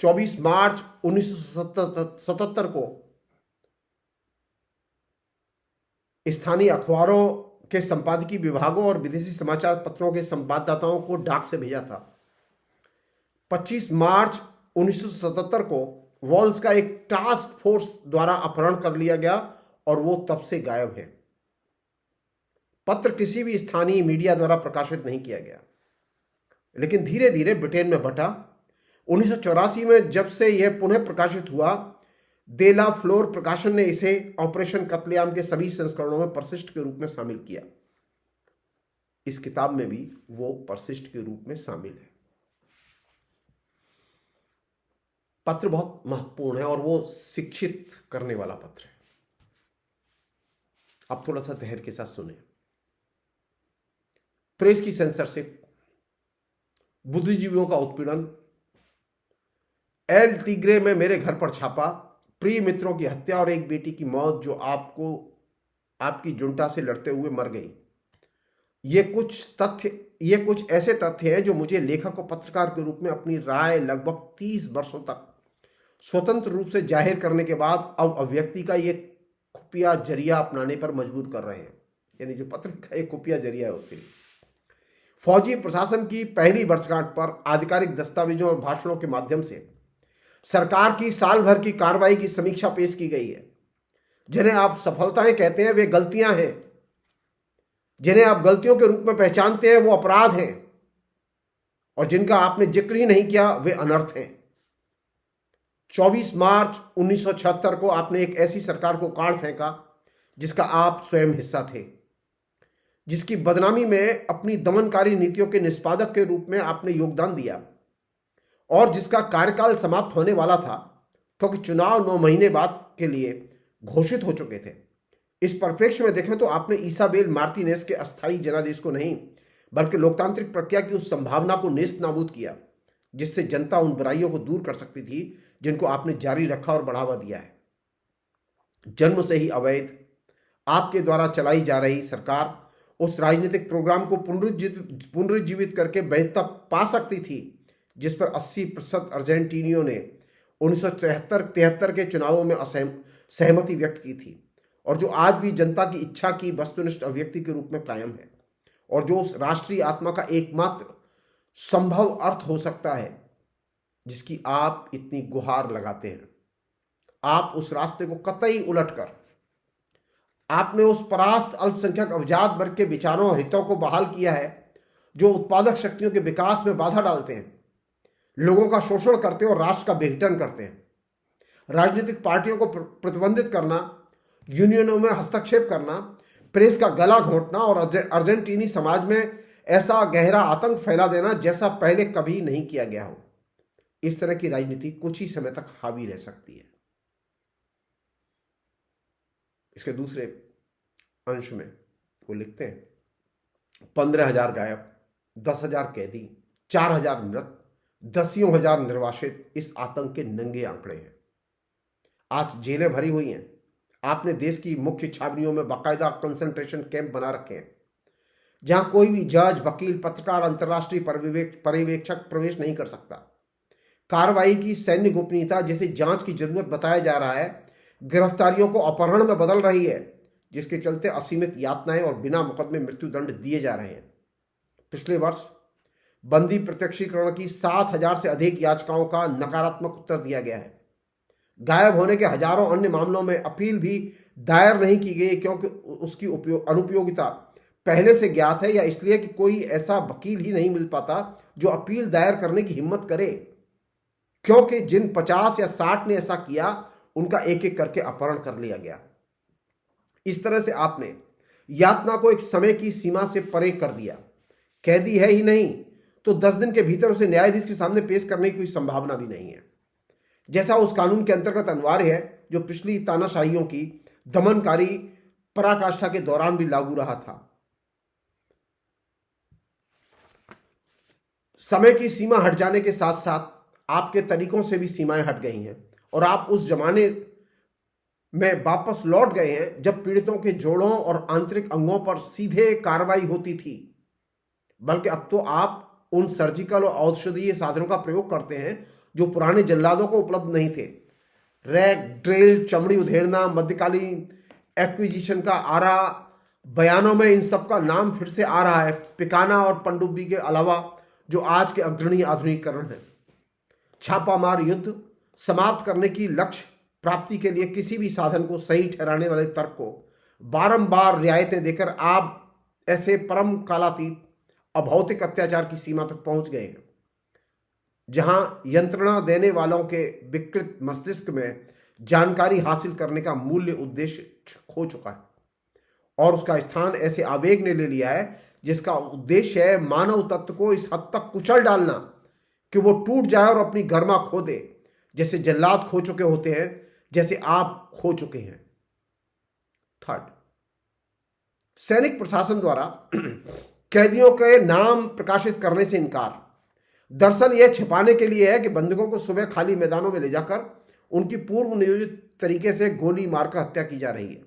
24 मार्च 1977 को स्थानीय अखबारों के संपादकीय विभागों और विदेशी समाचार पत्रों के संवाददाताओं को डाक से भेजा था। 25 मार्च 1977 को वॉल्स का एक टास्क फोर्स द्वारा अपहरण कर लिया गया और वो तब से गायब है। पत्र किसी भी स्थानीय मीडिया द्वारा प्रकाशित नहीं किया गया, लेकिन धीरे धीरे ब्रिटेन में बटा। 1984 में जब से यह पुनः प्रकाशित हुआ, दे ला फ्लोर प्रकाशन ने इसे ऑपरेशन कत्लेआम के सभी संस्करणों में परसिस्ट के रूप में शामिल किया। इस किताब में भी वो परसिस्ट के रूप में शामिल है। पत्र बहुत महत्वपूर्ण है और वो शिक्षित करने वाला पत्र है। अब थोड़ा सा धैर्य के साथ सुने। प्रेस की सेंसरशिप, बुद्धिजीवियों का उत्पीड़न, एल टिग्रे में मेरे घर पर छापा, प्रिय मित्रों की हत्या और एक बेटी की मौत जो आपकी जुंटा से लड़ते हुए मर गई। ये कुछ ऐसे तथ्य हैं जो मुझे लेखक और पत्रकार के रूप में अपनी राय लगभग 30 वर्षों तक स्वतंत्र रूप से जाहिर करने के बाद अब अभिव्यक्ति का ये खुफिया जरिया अपनाने पर मजबूर कर रहे हैं। यानी जो पत्र का एक खुफिया जरिया है उसके लिए। फौजी प्रशासन की पहली वर्षगांठ पर आधिकारिक दस्तावेजों और भाषणों के माध्यम से सरकार की साल भर की कार्रवाई की समीक्षा पेश की गई है। जिन्हें आप सफलताएं कहते हैं वे गलतियां हैं, जिन्हें आप गलतियों के रूप में पहचानते हैं वो अपराध हैं, और जिनका आपने जिक्र ही नहीं किया वे अनर्थ हैं। 24 मार्च 1976 को आपने एक ऐसी सरकार को काट फेंका जिसका आप स्वयं हिस्सा थे, जिसकी बदनामी में अपनी दमनकारी नीतियों के निष्पादक के रूप में आपने योगदान दिया, और जिसका कार्यकाल समाप्त होने वाला था क्योंकि चुनाव 9 महीने बाद के लिए घोषित हो चुके थे। इस परिप्रेक्ष्य में देखें तो आपने इसाबेल मार्टिनेज के अस्थायी जनादेश को नहीं बल्कि लोकतांत्रिक प्रक्रिया की उस संभावना को नेस्त नाबूद किया जिससे जनता उन बुराइयों को दूर कर सकती थी जिनको आपने जारी रखा और बढ़ावा दिया है। जन्म से ही अवैध आपके द्वारा चलाई जा रही सरकार उस राजनीतिक प्रोग्राम को पुनरुज्जीवित करके वैधता पा सकती थी जिस पर 80% अर्जेंटीनियों ने 1973 के चुनावों में सहमति व्यक्त की थी, और जो आज भी जनता की इच्छा की वस्तुनिष्ठ अभिव्यक्ति के रूप में कायम है, और जो उस राष्ट्रीय आत्मा का एकमात्र संभव अर्थ हो सकता है जिसकी आप इतनी गुहार लगाते हैं। आप उस रास्ते को कतई उलटकर आपने उस परास्त अल्पसंख्यक अवजात वर्ग के विचारों और हितों को बहाल किया है जो उत्पादक शक्तियों के विकास में बाधा डालते हैं, लोगों का शोषण करते हैं और राष्ट्र का विघटन करते हैं। राजनीतिक पार्टियों को प्रतिबंधित करना, यूनियनों में हस्तक्षेप करना, प्रेस का गला घोंटना और अर्जेंटीनी समाज में ऐसा गहरा आतंक फैला देना जैसा पहले कभी नहीं किया गया हो। इस तरह की राजनीति कुछ ही समय तक हावी रह सकती है। इसके दूसरे अंश में वो लिखते हैं 15,000 गायब, 10,000 कैदी, 4,000 मृत, 10,000 निर्वासित इस आतंक के नंगे आंकड़े हैं। आज जेलें भरी हुई हैं। आपने देश की मुख्य छावनियों में बाकायदा कंसंट्रेशन कैंप बना रखे हैं जहां कोई भी जज, वकील, पत्रकार, अंतर्राष्ट्रीय पर्यवेक्षक प्रवेश नहीं कर सकता। कार्रवाई की सैन्य गोपनीयता जिसे जांच की जरूरत बताया जा रहा है, गिरफ्तारियों को अपहरण में बदल रही है, जिसके चलते असीमित यातनाएं और बिना मुकदमे मृत्युदंड दिए जा रहे हैं। पिछले वर्ष बंदी प्रत्यक्षीकरण की 7,000 से अधिक याचिकाओं का नकारात्मक उत्तर दिया गया है। गायब होने के हजारों अन्य मामलों में अपील भी दायर नहीं की गई क्योंकि उसकी अनुपयोगिता पहले से ज्ञात है, या इसलिए कि कोई ऐसा वकील ही नहीं मिल पाता जो अपील दायर करने की हिम्मत करे, क्योंकि जिन 50 या 60 ने ऐसा किया उनका एक एक करके अपहरण कर लिया गया। इस तरह से आपने यातना को एक समय की सीमा से परे कर दिया। कैदी है ही नहीं तो 10 दिन के भीतर उसे न्यायाधीश के सामने पेश करने की कोई संभावना भी नहीं है, जैसा उस कानून के अंतर्गत अनिवार्य है जो पिछली तानाशाहियों की दमनकारी पराकाष्ठा के दौरान भी लागू रहा था। समय की सीमा हट जाने के साथ साथ आपके तरीकों से भी सीमाएं हट गई हैं और आप उस जमाने में वापस लौट गए हैं जब पीड़ितों के जोड़ों और आंतरिक अंगों पर सीधे कार्रवाई होती थी, बल्कि अब तो आप उन सर्जिकल और औषधीय साधनों का प्रयोग करते हैं जो पुराने जल्लादों को उपलब्ध नहीं थे। रैग, ड्रिल, चमड़ी उधेड़ना, मध्यकालीन एक्विजिशन का आ रहा, बयानों में इन सब का नाम फिर से आ रहा है, पिकाना और पनडुब्बी के अलावा जो आज के अग्रणी आधुनिकीकरण है। छापामार युद्ध समाप्त करने की लक्ष्य प्राप्ति के लिए किसी भी साधन को सही ठहराने वाले तर्क को बारंबार रियायतें देकर आप ऐसे परम कालातीत अभौतिक अत्याचार की सीमा तक पहुंच गए हैं, जहां यंत्रणा देने वालों के विकृत मस्तिष्क में जानकारी हासिल करने का मूल्य उद्देश्य खो चुका है और उसका स्थान ऐसे आवेग ने ले लिया है जिसका उद्देश्य है मानव तत्व को इस हद तक कुचल डालना कि वो टूट जाए और अपनी गरिमा खो दे, जैसे जल्लाद खो चुके होते हैं, जैसे आप खो चुके हैं। थर्ड, सैनिक प्रशासन द्वारा कैदियों के नाम प्रकाशित करने से इनकार। दरअसल यह छिपाने के लिए है कि बंधकों को सुबह खाली मैदानों में ले जाकर उनकी पूर्व नियोजित तरीके से गोली मारकर हत्या की जा रही है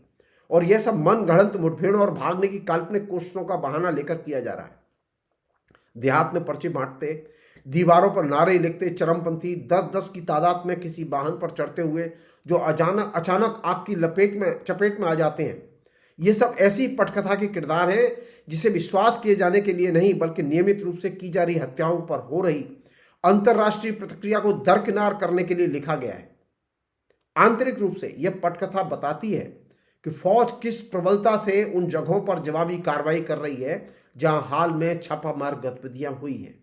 और यह सब मन गढ़ंत मुठभेड़ों और भागने की काल्पनिक कोशिशों का बहाना लेकर किया जा रहा है। देहात में पर्चे बांटते, दीवारों पर नारे लिखते चरमपंथी 10-10 की तादाद में किसी वाहन पर चढ़ते हुए जो अचानक आग की चपेट में आ जाते हैं, ये सब ऐसी पटकथा के किरदार हैं जिसे विश्वास किए जाने के लिए नहीं बल्कि नियमित रूप से की जा रही हत्याओं पर हो रही अंतर्राष्ट्रीय प्रतिक्रिया को दरकिनार करने के लिए लिखा गया है। आंतरिक रूप से यह पटकथा बताती है कि फौज किस प्रबलता से उन जगहों पर जवाबी कार्रवाई कर रही है जहां हाल में छापामार गतिविधियां हुई हैं।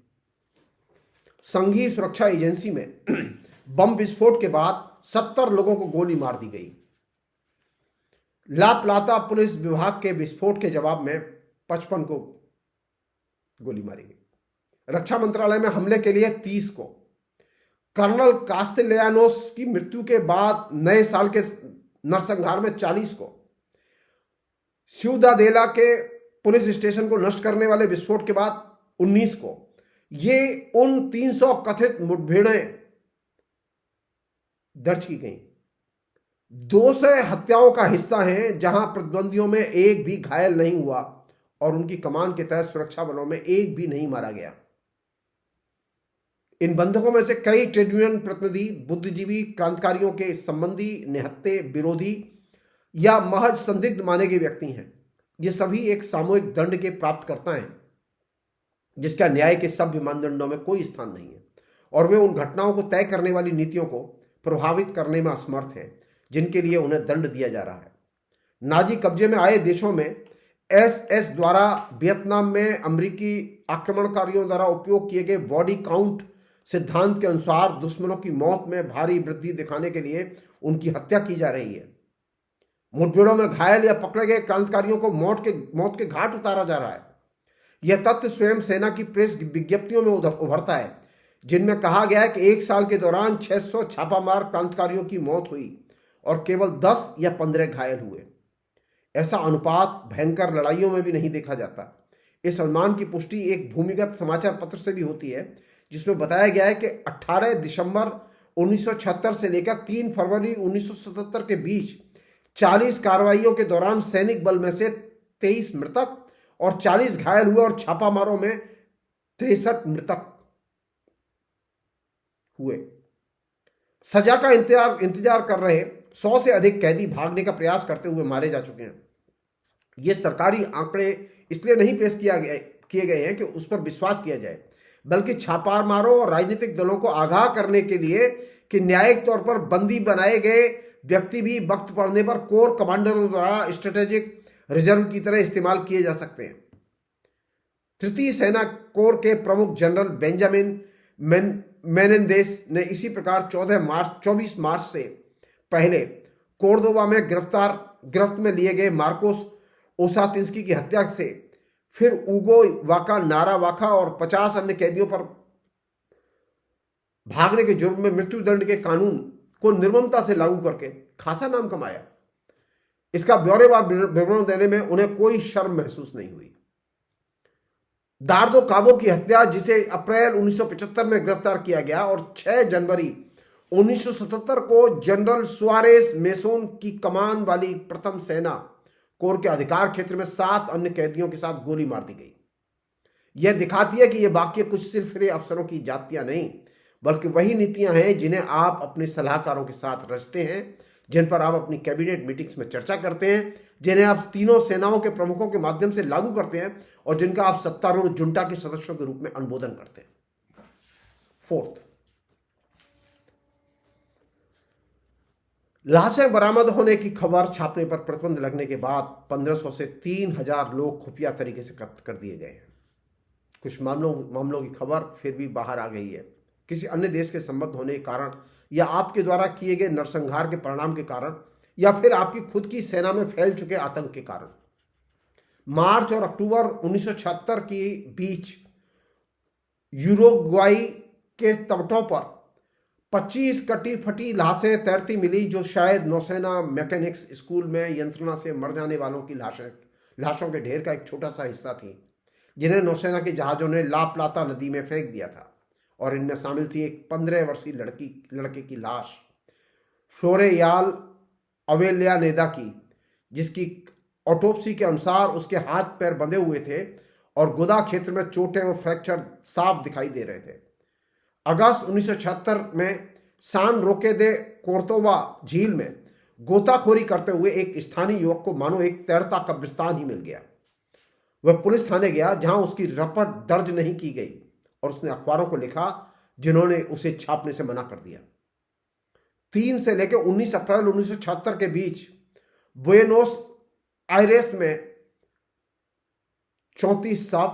संघीय सुरक्षा एजेंसी में बम विस्फोट के बाद 70 लोगों को गोली मार दी गई। ला प्लाता पुलिस विभाग के विस्फोट के जवाब में 55 को गोली मारी गई। रक्षा मंत्रालय में हमले के लिए 30 को, कर्नल कास्तेलियानोस की मृत्यु के बाद नए साल के नरसंहार में 40 को, सिउदादेला के पुलिस स्टेशन को नष्ट करने वाले विस्फोट के बाद 19 को, ये उन 300 कथित मुठभेड़ें दर्ज की गई। 200 हत्याओं का हिस्सा हैं जहां प्रतिद्वंदियों में एक भी घायल नहीं हुआ और उनकी कमान के तहत सुरक्षा बलों में एक भी नहीं मारा गया। इन बंधकों में से कई ट्रेड यूनियन प्रतिनिधि, बुद्धिजीवी, क्रांतिकारियों के संबंधी, निहत्थे, विरोधी या महज संदिग्ध माने गए व्यक्ति हैं। ये सभी एक सामूहिक दंड के प्राप्तकर्ता हैं जिसका न्याय के सभ्य मानदंडों में कोई स्थान नहीं है और वे उन घटनाओं को तय करने वाली नीतियों को प्रभावित करने में असमर्थ हैं जिनके लिए उन्हें दंड दिया जा रहा है। नाजी कब्जे में आए देशों में एसएस द्वारा वियतनाम में अमेरिकी आक्रमणकारियों द्वारा उपयोग किए गए बॉडी काउंट सिद्धांत के अनुसार दुश्मनों की मौत में भारी वृद्धि दिखाने के लिए उनकी हत्या की जा रही है। मुठभेड़ों में घायल या पकड़े गए क्रांतिकारियों को मौत के घाट उतारा जा रहा है। यह तथ्य स्वयं सेना की प्रेस विज्ञप्तियों में उभरता है जिनमें कहा गया है कि एक साल के दौरान 600 छापामार क्रांतिकारियों की मौत हुई और केवल 10 या 15 घायल हुए। ऐसा अनुपात भयंकर लड़ाइयों में भी नहीं देखा जाता। इस अनुमान की पुष्टि एक भूमिगत समाचार पत्र से भी होती है जिसमें बताया गया है कि 18 दिसंबर 1976 से लेकर 3 फरवरी 1977 के बीच 40 कार्रवाइयों के दौरान सैनिक बल में से 23 मृतक और 40 घायल हुए और छापामारों में 63 मृतक हुए। सजा का इंतजार कर रहे 100 से अधिक कैदी भागने का प्रयास करते हुए मारे जा चुके हैं। ये सरकारी आंकड़े इसलिए नहीं पेश किए गए हैं कि उस पर विश्वास किया जाए, बल्कि छापामारों और राजनीतिक दलों को आगाह करने के लिए कि न्यायिक तौर पर बंदी बनाए गए व्यक्ति भी वक्त पड़ने पर कोर कमांडरों द्वारा स्ट्रेटेजिक रिजर्व की तरह इस्तेमाल किए जा सकते हैं। तृतीय सेना कोर के प्रमुख जनरल बेंजामिन मेनेंदेस ने इसी प्रकार 24 मार्च से पहले कोर्दोबा में गिरफ्त में लिए गए मार्कोस ओसातिंस्की की हत्या से फिर उगो वाका, नारा वाका और 50 अन्य कैदियों पर भागने के जुर्म में मृत्युदंड के कानून को निर्ममता से लागू करके खासा नाम कमाया। इसका ब्यौरेवार विवरण देने में उन्हें कोई शर्म महसूस नहीं हुई। दार्दो काबो की हत्या, जिसे अप्रैल 1975 में गिरफ्तार किया गया और 6 जनवरी 1977 को जनरल सुआरेस मेसोन की कमान वाली प्रथम सेना कोर के अधिकार क्षेत्र में 7 अन्य कैदियों के साथ गोली मार दी गई। यह दिखाती है कि यह वाक्य कुछ सिरफिरे अफसरों की जातियां नहीं बल्कि वही नीतियां हैं जिन्हें आप अपने सलाहकारों के साथ रचते हैं, जिन पर आप अपनी कैबिनेट मीटिंग्स में चर्चा करते हैं, जिन्हें आप तीनों सेनाओं के प्रमुखों के माध्यम से लागू करते हैं और जिनका आप सत्तारूढ़ जुंटा के सदस्यों के रूप में अनुमोदन करते हैं। फोर्थ, लाशें बरामद होने की खबर छापने पर प्रतिबंध लगने के बाद 1500 से 3000 लोग खुफिया तरीके से कत्ल कर दिए गए हैं। कुछ मामलों की खबर फिर भी बाहर आ गई है, किसी अन्य देश के संबंध होने के कारण या आपके द्वारा किए गए नरसंहार के परिणाम के कारण या फिर आपकी खुद की सेना में फैल चुके आतंक के कारण। मार्च और अक्टूबर 1976 के बीच यूरुग्वाई के तटों पर 25 कटी फटी लाशें तैरती मिली, जो शायद नौसेना मैकेनिक्स स्कूल में यंत्रणा से मर जाने वालों की लाशों के ढेर का एक छोटा सा हिस्सा थी, जिन्हें नौसेना के जहाजों ने ला प्लाता नदी में फेंक दिया था। और इनमें शामिल थी एक 15 वर्षीय लड़के की लाश, फ्लोरेयाल अवेल्यानेदा की, जिसकी ऑटोप्सी के अनुसार उसके हाथ पैर बंधे हुए थे और गुदा क्षेत्र में चोटें और फ्रैक्चर साफ दिखाई दे रहे थे। अगस्त 1976 में सान रोके दे कोर्तोवा झील में गोताखोरी करते हुए एक स्थानीय युवक को मानो एक तैरता कब्रिस्तान ही मिल गया। वह पुलिस थाने गया, जहां उसकी रपट दर्ज नहीं की गई, और उसने अखबारों को लिखा जिन्होंने उसे छापने से मना कर दिया। 3 से लेकर 19 अप्रैल 1976 के बीच बुएनोस आयरेस में 34 शव,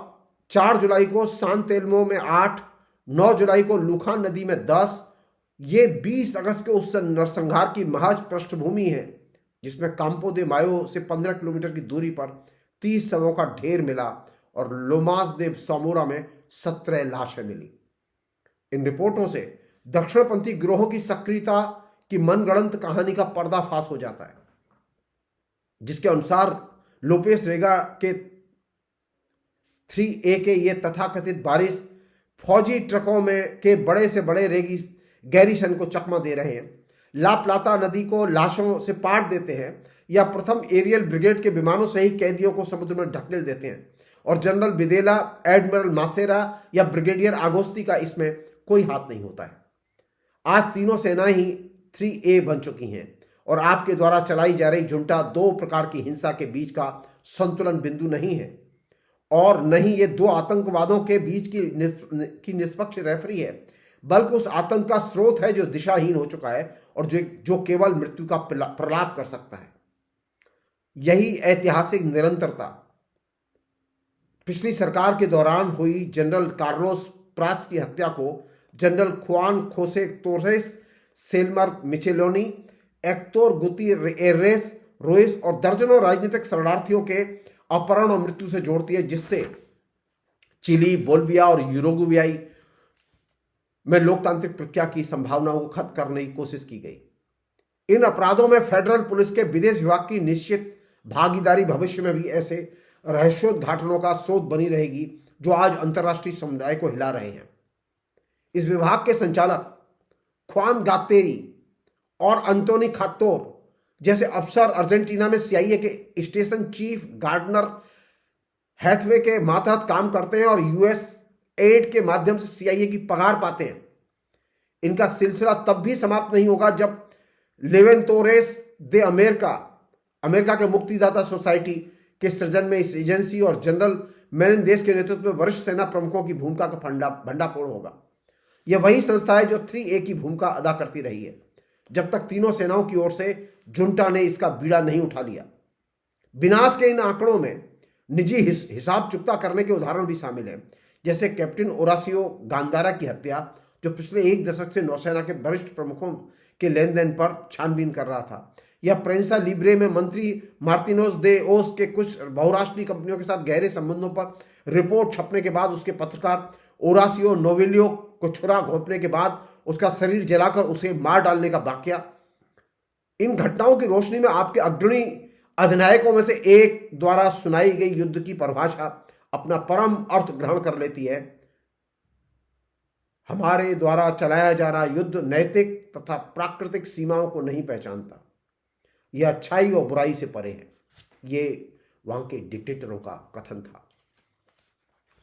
4 जुलाई को सान तेल्मो में 8, 9 जुलाई को लुखान नदी में 10। ये 20 अगस्त के उस नरसंहार की महज पृष्ठभूमि है, जिसमें काम्पो दे मायो से 15 किलोमीटर की दूरी पर 30 शवों का ढेर मिला और लोमास दे सामोरा में 17 लाशें मिली। इन रिपोर्टों से दक्षिणपंथी गिरोहों की सक्रियता की मनगढ़ंत कहानी का पर्दाफाश हो जाता है, जिसके अनुसार लोपेस रेगा के 3A के ये तथाकथित बारिश फौजी ट्रकों में के बड़े से बड़े गैरिसन को चकमा दे रहे हैं, ला प्लाता नदी को लाशों से पाट देते हैं, या प्रथम एरियल ब्रिगेड के विमानों से ही कैदियों को समुद्र में ढकेल देते हैं, और जनरल विदेला, एडमिरल मासेरा या ब्रिगेडियर आगोस्ती का इसमें कोई हाथ नहीं होता है। आज तीनों सेनाएं ही 3A बन चुकी हैं और आपके द्वारा चलाई जा रही जुंटा 2 प्रकार की हिंसा के बीच का संतुलन बिंदु नहीं है, और न ही ये 2 आतंकवादों के बीच की निष्पक्ष रेफरी है, बल्कि उस आतंक का स्रोत है जो दिशाहीन हो चुका है और जो केवल मृत्यु का प्रलाप कर सकता है। यही ऐतिहासिक निरंतरता पिछली सरकार के दौरान हुई जनरल कार्लोस प्रास की हत्या को जनरल खुआन खोसे तोरेस, सेल्मर मिचेलोनी, एक्तोर गुतिएरेस रोइस और दर्जनों राजनीतिक शरणार्थियों के अपहरण और मृत्यु से जोड़ती है, जिससे चिली, बोल्विया और यूरुग्वाई में लोकतांत्रिक प्रक्रिया की संभावनाओं को खत्म करने की कोशिश की गई। इन अपराधों में फेडरल पुलिस के विदेश विभाग की निश्चित भागीदारी भविष्य में भी ऐसे रहस्योद्घाटनों का स्रोत बनी रहेगी जो आज अंतर्राष्ट्रीय समुदाय को हिला रहे हैं। इस विभाग के संचालक ख्वान गातेरी और अंतोनी खातोर जैसे अफसर अर्जेंटीना में CIA के स्टेशन चीफ गार्डनर हैथवे के मातहत काम करते हैं और US एड के माध्यम से CIA की पगार पाते हैं। इनका सिलसिला तब भी समाप्त नहीं होगा जब लेवेंटोरेस दे अमेरिका के मुक्तिदाता सोसाइटी के सृजन में इस एजेंसी और जनरल मेनेंदेस के नेतृत्व में वरिष्ठ सेना प्रमुखों की भूमिका का भंडाफोड़ होगा। यह वही संस्था है जो 3A की भूमिका अदा करती रही है, जब तक तीनों सेनाओं की ओर से जुंटा ने इसका बीड़ा नहीं उठा लिया। विनाश के इन आंकड़ों में निजी हिसाब चुकता करने के उदाहरण भी शामिल हैं, जैसे कैप्टन ओरासियो गांधारा की हत्या, जो पिछले 1 दशक से नौसेना के वरिष्ठ प्रमुखों के लेन देन पर छानबीन कर रहा था, या प्रेंसा लिब्रे में मंत्री मार्टिनोस दे ओस के कुछ बहुराष्ट्रीय कंपनियों के साथ गहरे संबंधों पर रिपोर्ट छपने के बाद उसके पत्रकार ओरासियो नोवेलियो को छुरा घोंपने के बाद उसका शरीर जलाकर उसे मार डालने का वाकया। इन घटनाओं की रोशनी में आपके अग्रणी अधिनायकों में से एक द्वारा सुनाई गई युद्ध की परिभाषा अपना परम अर्थ ग्रहण कर लेती है। हमारे द्वारा चलाया जा रहा युद्ध नैतिक तथा प्राकृतिक सीमाओं को नहीं पहचानता। यह अच्छाई और बुराई से परे है। ये वहां के डिक्टेटरों का कथन था।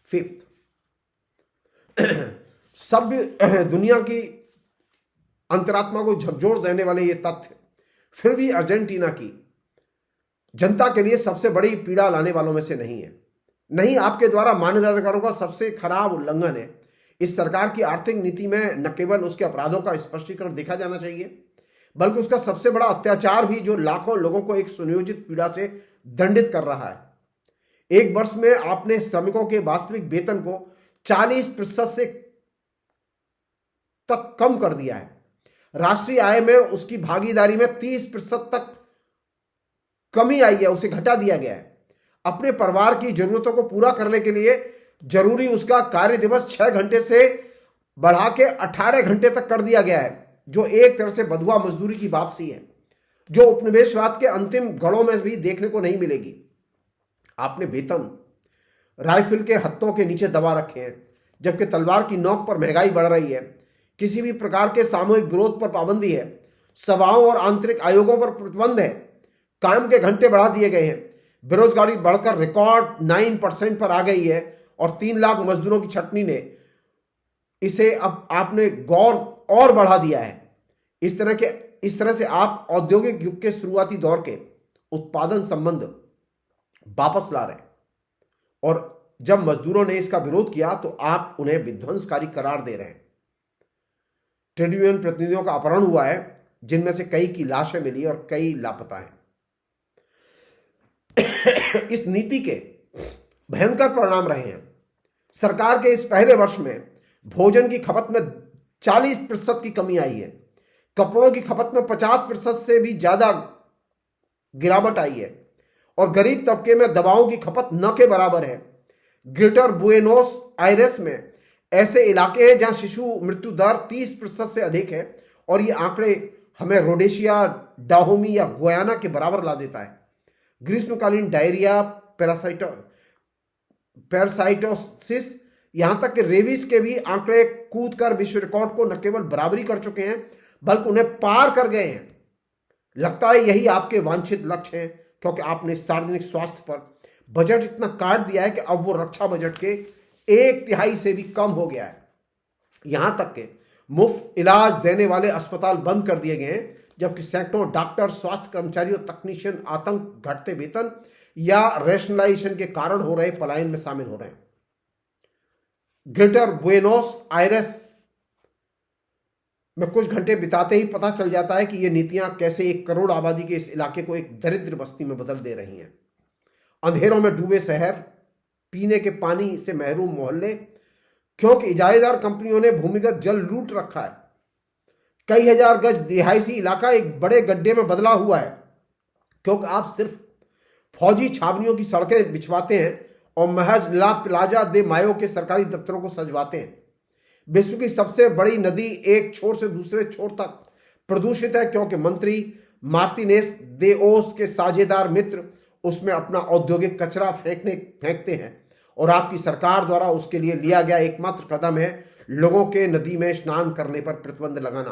5th, सभ्य दुनिया की अंतरात्मा को झकझोर देने वाले ये तथ्य फिर भी अर्जेंटीना की जनता के लिए सबसे बड़ी पीड़ा लाने वालों में से नहीं है। नहीं, आपके द्वारा मानवाधिकारों का सबसे खराब उल्लंघन है। इस सरकार की आर्थिक नीति में न केवल उसके अपराधों का स्पष्टीकरण देखा जाना चाहिए, बल्कि उसका सबसे बड़ा अत्याचार भी, जो लाखों लोगों को एक सुनियोजित पीड़ा से दंडित कर रहा है। एक वर्ष में आपने श्रमिकों के वास्तविक वेतन को 40% से तक कम कर दिया है। राष्ट्रीय आय में उसकी भागीदारी में 30% तक कमी आई है, उसे घटा दिया गया है। अपने परिवार की जरूरतों को पूरा करने के लिए जरूरी उसका कार्य दिवस 6 घंटे से बढ़ा के 18 घंटे तक कर दिया गया है, जो एक तरह से बधुआ मजदूरी की वापसी है, जो उपनिवेशवाद के अंतिम गढ़ों में भी देखने को नहीं मिलेगी। आपने वेतन राइफल के हत्थों के नीचे दबा रखे हैं, जबकि तलवार की नोक पर महंगाई बढ़ रही है। किसी भी प्रकार के सामूहिक विरोध पर पाबंदी है, सभाओं और आंतरिक आयोगों पर प्रतिबंध है, काम के घंटे बढ़ा दिए गए हैं, बेरोजगारी बढ़कर रिकॉर्ड 9% पर आ गई है और 3 लाख मजदूरों की छटनी ने इसे अब आपने गौर और बढ़ा दिया है। इस तरह से आप औद्योगिक युग के शुरुआती दौर के उत्पादन संबंध वापस ला रहे हैं, और जब मजदूरों ने इसका विरोध किया तो आप उन्हें विध्वंसकारी करार दे रहे हैं। ट्रेड यूनियन प्रतिनिधियों का अपहरण हुआ है, जिनमें से कई की लाशें मिली और कई लापता हैं। इस नीति के भयंकर परिणाम रहे हैं। सरकार के इस पहले वर्ष में भोजन की खपत में 40% की कमी आई है, कपड़ों की खपत में 50% से भी ज्यादा गिरावट आई है, और गरीब तबके में दवाओं की खपत न के बराबर है। ग्रेटर बुएनोस आयरेस में ऐसे इलाके हैं जहां शिशु मृत्यु दर 30% से अधिक है, और ये आंकड़े हमें रोडेशिया, डाहोमी या गुयाना के बराबर ला देता है। ग्रीष्मकालीन डायरिया, पैरासाइटोसिस, यहां तक कि रेबीज के भी आंकड़े कूद कर विश्व रिकॉर्ड को न केवल बराबरी कर चुके हैं, बल्कि उन्हें पार कर गए हैं। लगता है यही आपके वांछित लक्ष्य हैं, क्योंकि आपने सार्वजनिक स्वास्थ्य पर बजट इतना काट दिया है कि अब वो रक्षा बजट के 1/3 से भी कम हो गया है। यहां तक कि मुफ्त इलाज देने वाले अस्पताल बंद कर दिए गए हैं, जबकि सैकड़ों डॉक्टर, स्वास्थ्य कर्मचारी और तकनीशियन आतंक, घटते वेतन या रेशनलाइजेशन के कारण हो रहे पलायन में शामिल हो रहे हैं। ग्रेटर बुएनोस आयरेस में कुछ घंटे बिताते ही पता चल जाता है कि ये नीतियां कैसे 1 करोड़ आबादी के इस इलाके को एक दरिद्र बस्ती में बदल दे रही हैं। अंधेरों में डूबे शहर, पीने के पानी से महरूम मोहल्ले, क्योंकि इजारेदार कंपनियों ने भूमिगत जल लूट रखा है। कई हजार गज रिहायशी इलाका एक बड़े गड्ढे में बदला हुआ है, क्योंकि आप सिर्फ फौजी छावनियों की सड़कें बिछवाते हैं और महज ला प्लाजा दे मायो के सरकारी दफ्तरों को सजवाते हैं। विश्व की सबसे बड़ी नदी एक छोर से दूसरे छोर तक प्रदूषित है, क्योंकि मंत्री मार्टिनेस दे ओस के साझेदार मित्र उसमें अपना औद्योगिक कचरा फेंकते हैं, और आपकी सरकार द्वारा उसके लिए लिया गया एकमात्र कदम है लोगों के नदी में स्नान करने पर प्रतिबंध लगाना।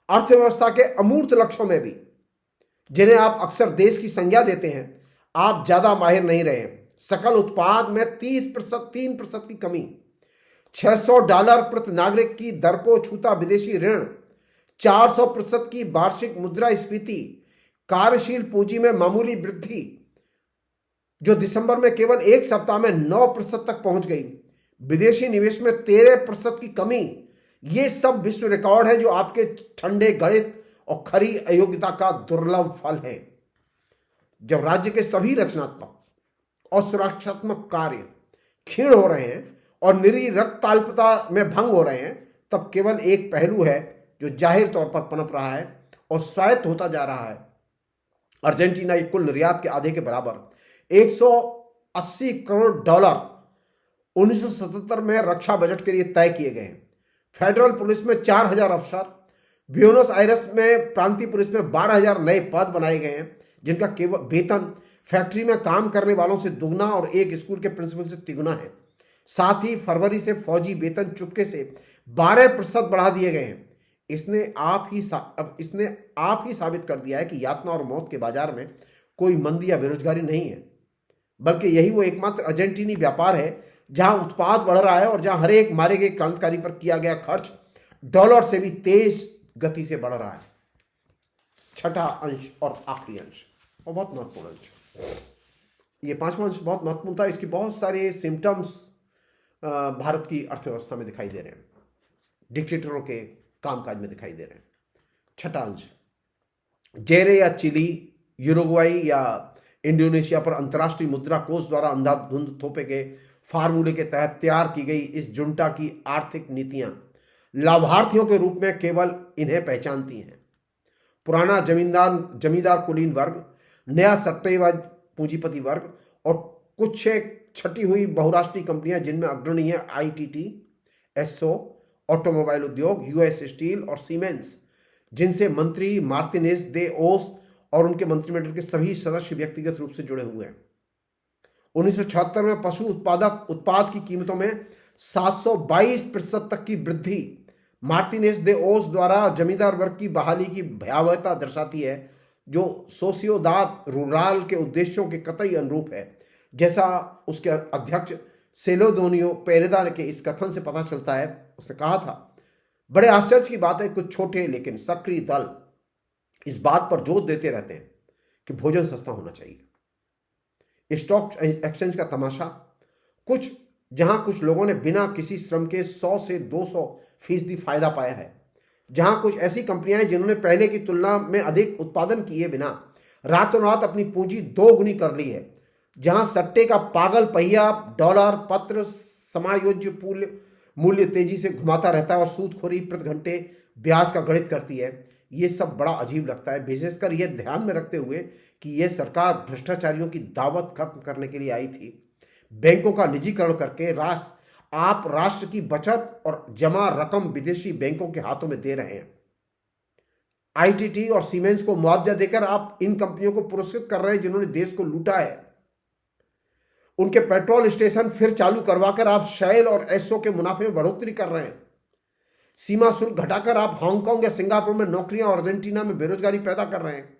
अर्थव्यवस्था के अमूर्त लक्ष्यों में भी, जिन्हें आप अक्सर देश की संज्ञा देते हैं, आप ज्यादा माहिर नहीं रहे। सकल उत्पाद में 3% की कमी, $600 प्रति नागरिक की दर को छूता विदेशी ऋण, 400% की वार्षिक मुद्रास्फीति, कार्यशील पूंजी में मामूली वृद्धि जो दिसंबर में केवल 1 सप्ताह में 9% तक पहुंच गई, विदेशी निवेश में 13% की कमी, ये सब विश्व रिकॉर्ड है जो आपके ठंडे गणित और खरी अयोग्यता का दुर्लभ फल है। जब राज्य के सभी रचनात्मक और सुरक्षात्मक कार्य क्षीण हो रहे हैं और निरी रक्तताल्पता में भंग हो रहे हैं, तब केवल एक पहलू है जो जाहिर तौर पर पनप रहा है और स्वायत्त होता जा रहा है। अर्जेंटीना की कुल निर्यात के आधे के बराबर $180 करोड़ 1977 में रक्षा बजट के लिए तय किए गए हैं। फेडरल पुलिस में 4000 अफसर, ब्यूनस आयरेस में प्रांतीय पुलिस में 12000 नए पद बनाए गए हैं, जिनका केवल वेतन फैक्ट्री में काम करने वालों से दुगना और एक स्कूल के प्रिंसिपल से तिगुना है। साथ ही फरवरी से फौजी वेतन चुपके से 12% बढ़ा दिए गए हैं। इसने आप ही साबित कर दिया है कि यातना और मौत के बाजार में कोई मंदी या बेरोजगारी नहीं है, बल्कि यही वो एकमात्र अर्जेंटीनी व्यापार है जहां उत्पाद बढ़ रहा है और जहां हर एक मारे गए क्रांतिकारी पर किया गया खर्च डॉलर से भी तेज गति से बढ़ रहा है। छठा अंश और आखिरी अंश, और बहुत महत्वपूर्ण अंश। ये पांचवा अंश बहुत महत्वपूर्ण था। इसकी बहुत सारे सिम्टम्स भारत की अर्थव्यवस्था में दिखाई दे रहे हैं, डिक्टेटरों के कामकाज में दिखाई दे रहे हैं। छठा अंश, जेरे या चिली, यूरुग्वाई या इंडोनेशिया पर अंतर्राष्ट्रीय मुद्रा कोष द्वारा अंधाधुंध थोपे गए फार्मूले के तहत तैयार की गई इस जुंटा की आर्थिक नीतियां लाभार्थियों के रूप में केवल इन्हें पहचानती हैं। पुराना जमींदार कुलीन वर्ग, नया सट्टेबाज पूंजीपति वर्ग और कुछ छटी हुई बहुराष्ट्रीय कंपनियां जिनमें अग्रणी है आईटीटी, एसओ, ऑटोमोबाइल उद्योग, यूएस स्टील और सीमेंस, जिनसे मंत्री मार्टिनेज दे ओस और उनके मंत्रिमंडल के सभी सदस्य व्यक्तिगत रूप से जुड़े हुए हैं। 1976 में पशु उत्पाद की कीमतों में 722% तक की वृद्धि मार्टिनेज दे ओस द्वारा जमींदार वर्ग की बहाली की भयावहता दर्शाती है, जो सोसियोदाद रूराल के उद्देश्यों के कतई अनुरूप है, जैसा उसके अध्यक्ष सेलोदोनियो पेरेदा के इस कथन से पता चलता है। उसने कहा था, बड़े आश्चर्य की बात है, कुछ छोटे लेकिन सक्रिय दल इस बात पर जोर देते रहते हैं कि भोजन सस्ता होना चाहिए। स्टॉक एक्सचेंज का तमाशा, जहां कुछ लोगों ने बिना किसी श्रम के 100 से 200% फायदा पाया है, जहां कुछ ऐसी कंपनियां हैं जिन्होंने पहले की तुलना में अधिक उत्पादन किए बिना रातों रात अपनी पूंजी 2 गुनी कर ली है, जहां सट्टे का पागल पहिया डॉलर पत्र समायोज्य मूल्य तेजी से घुमाता रहता है और सूदखोरी प्रति घंटे ब्याज का गणित करती है। ये सब बड़ा अजीब लगता है, विशेषकर यह ध्यान में रखते हुए कि यह सरकार भ्रष्टाचारियों की दावत खत्म करने के लिए आई थी। बैंकों का निजीकरण करके आप राष्ट्र की बचत और जमा रकम विदेशी बैंकों के हाथों में दे रहे हैं। आईटीटी और सीमेंस को मुआवजा देकर आप इन कंपनियों को पुरस्कृत कर रहे हैं जिन्होंने देश को लूटा है। उनके पेट्रोल स्टेशन फिर चालू करवाकर आप शेल और एसओ के मुनाफे में बढ़ोतरी कर रहे हैं। सीमा शुल्क घटाकर आप हांगकांग या सिंगापुर में नौकरियां और अर्जेंटीना में बेरोजगारी पैदा कर रहे हैं।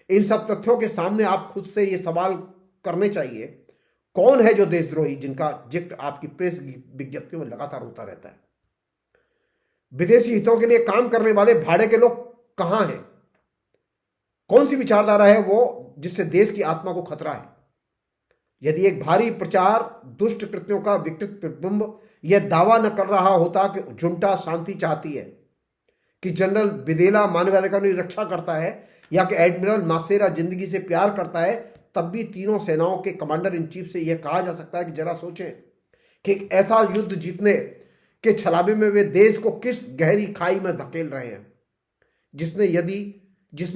इन सब तथ्यों के सामने आप खुद से ये सवाल करने चाहिए, कौन है जो देशद्रोही जिनका जिक्र आपकी प्रेस विज्ञप्तियों में लगातार होता रहता है? विदेशी हितों के लिए काम करने वाले भाड़े के लोग कहां हैं? कौन सी विचारधारा है वो जिससे देश की आत्मा को खतरा है? यदि एक भारी प्रचार दुष्ट कृत्यों का विकृत प्रतिबिंब यह दावा न कर रहा होता कि जुंटा शांति चाहती है, कि जनरल विदेला मानवाधिकारों की रक्षा करता है, या कि एडमिरल मासेरा जिंदगी से प्यार करता है, तब भी तीनों सेनाओं के कमांडर इन चीफ से यह कहा जा सकता है कि जरा सोचें कि एक ऐसा युद्ध जीतने के छलावे में वे देश को किस गहरी खाई में धकेल रहे हैं, जिसमें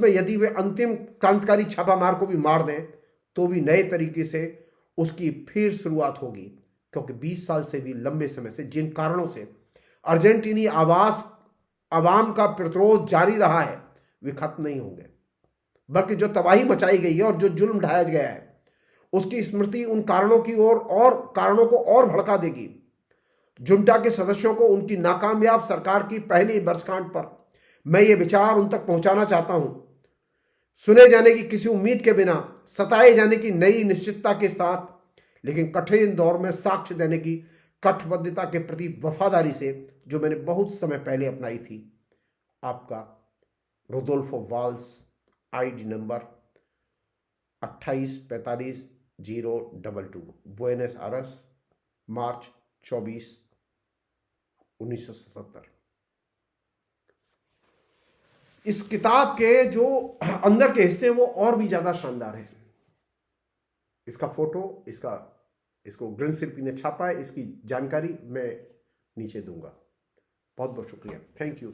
यदि वे अंतिम क्रांतिकारी छापामार को भी मार दें तो भी नए तरीके से उसकी फिर शुरुआत होगी, क्योंकि 20 साल से भी लंबे समय से जिन कारणों से अर्जेंटीनी आवाम का प्रतिरोध जारी रहा है वे खत्म नहीं होंगे, बल्कि जो तबाही मचाई गई है और जो जुल्म ढाया गया है उसकी स्मृति उन कारणों की और कारणों को और भड़का देगी। जुंटा के सदस्यों को उनकी नाकामयाब सरकार की पहली वर्षगांठ पर मैं ये विचार उन तक पहुंचाना चाहता हूं, सुने जाने की किसी उम्मीद के बिना, सताए जाने की नई निश्चितता के साथ, लेकिन कठिन दौर में साक्ष्य देने की कटिबद्धता के प्रति वफादारी से, जो मैंने बहुत समय पहले अपनाई थी। आपका Rodolfo Waals, ID number 2845-022, बुएनस Aires, मार्च 24, 1977। इस किताब के जो अंदर के हिस्से वो और भी ज्यादा शानदार है। इसका फोटो, इसको ग्रंथ शिल्पी ने छापा है, इसकी जानकारी मैं नीचे दूंगा। बहुत बहुत शुक्रिया, थैंक यू।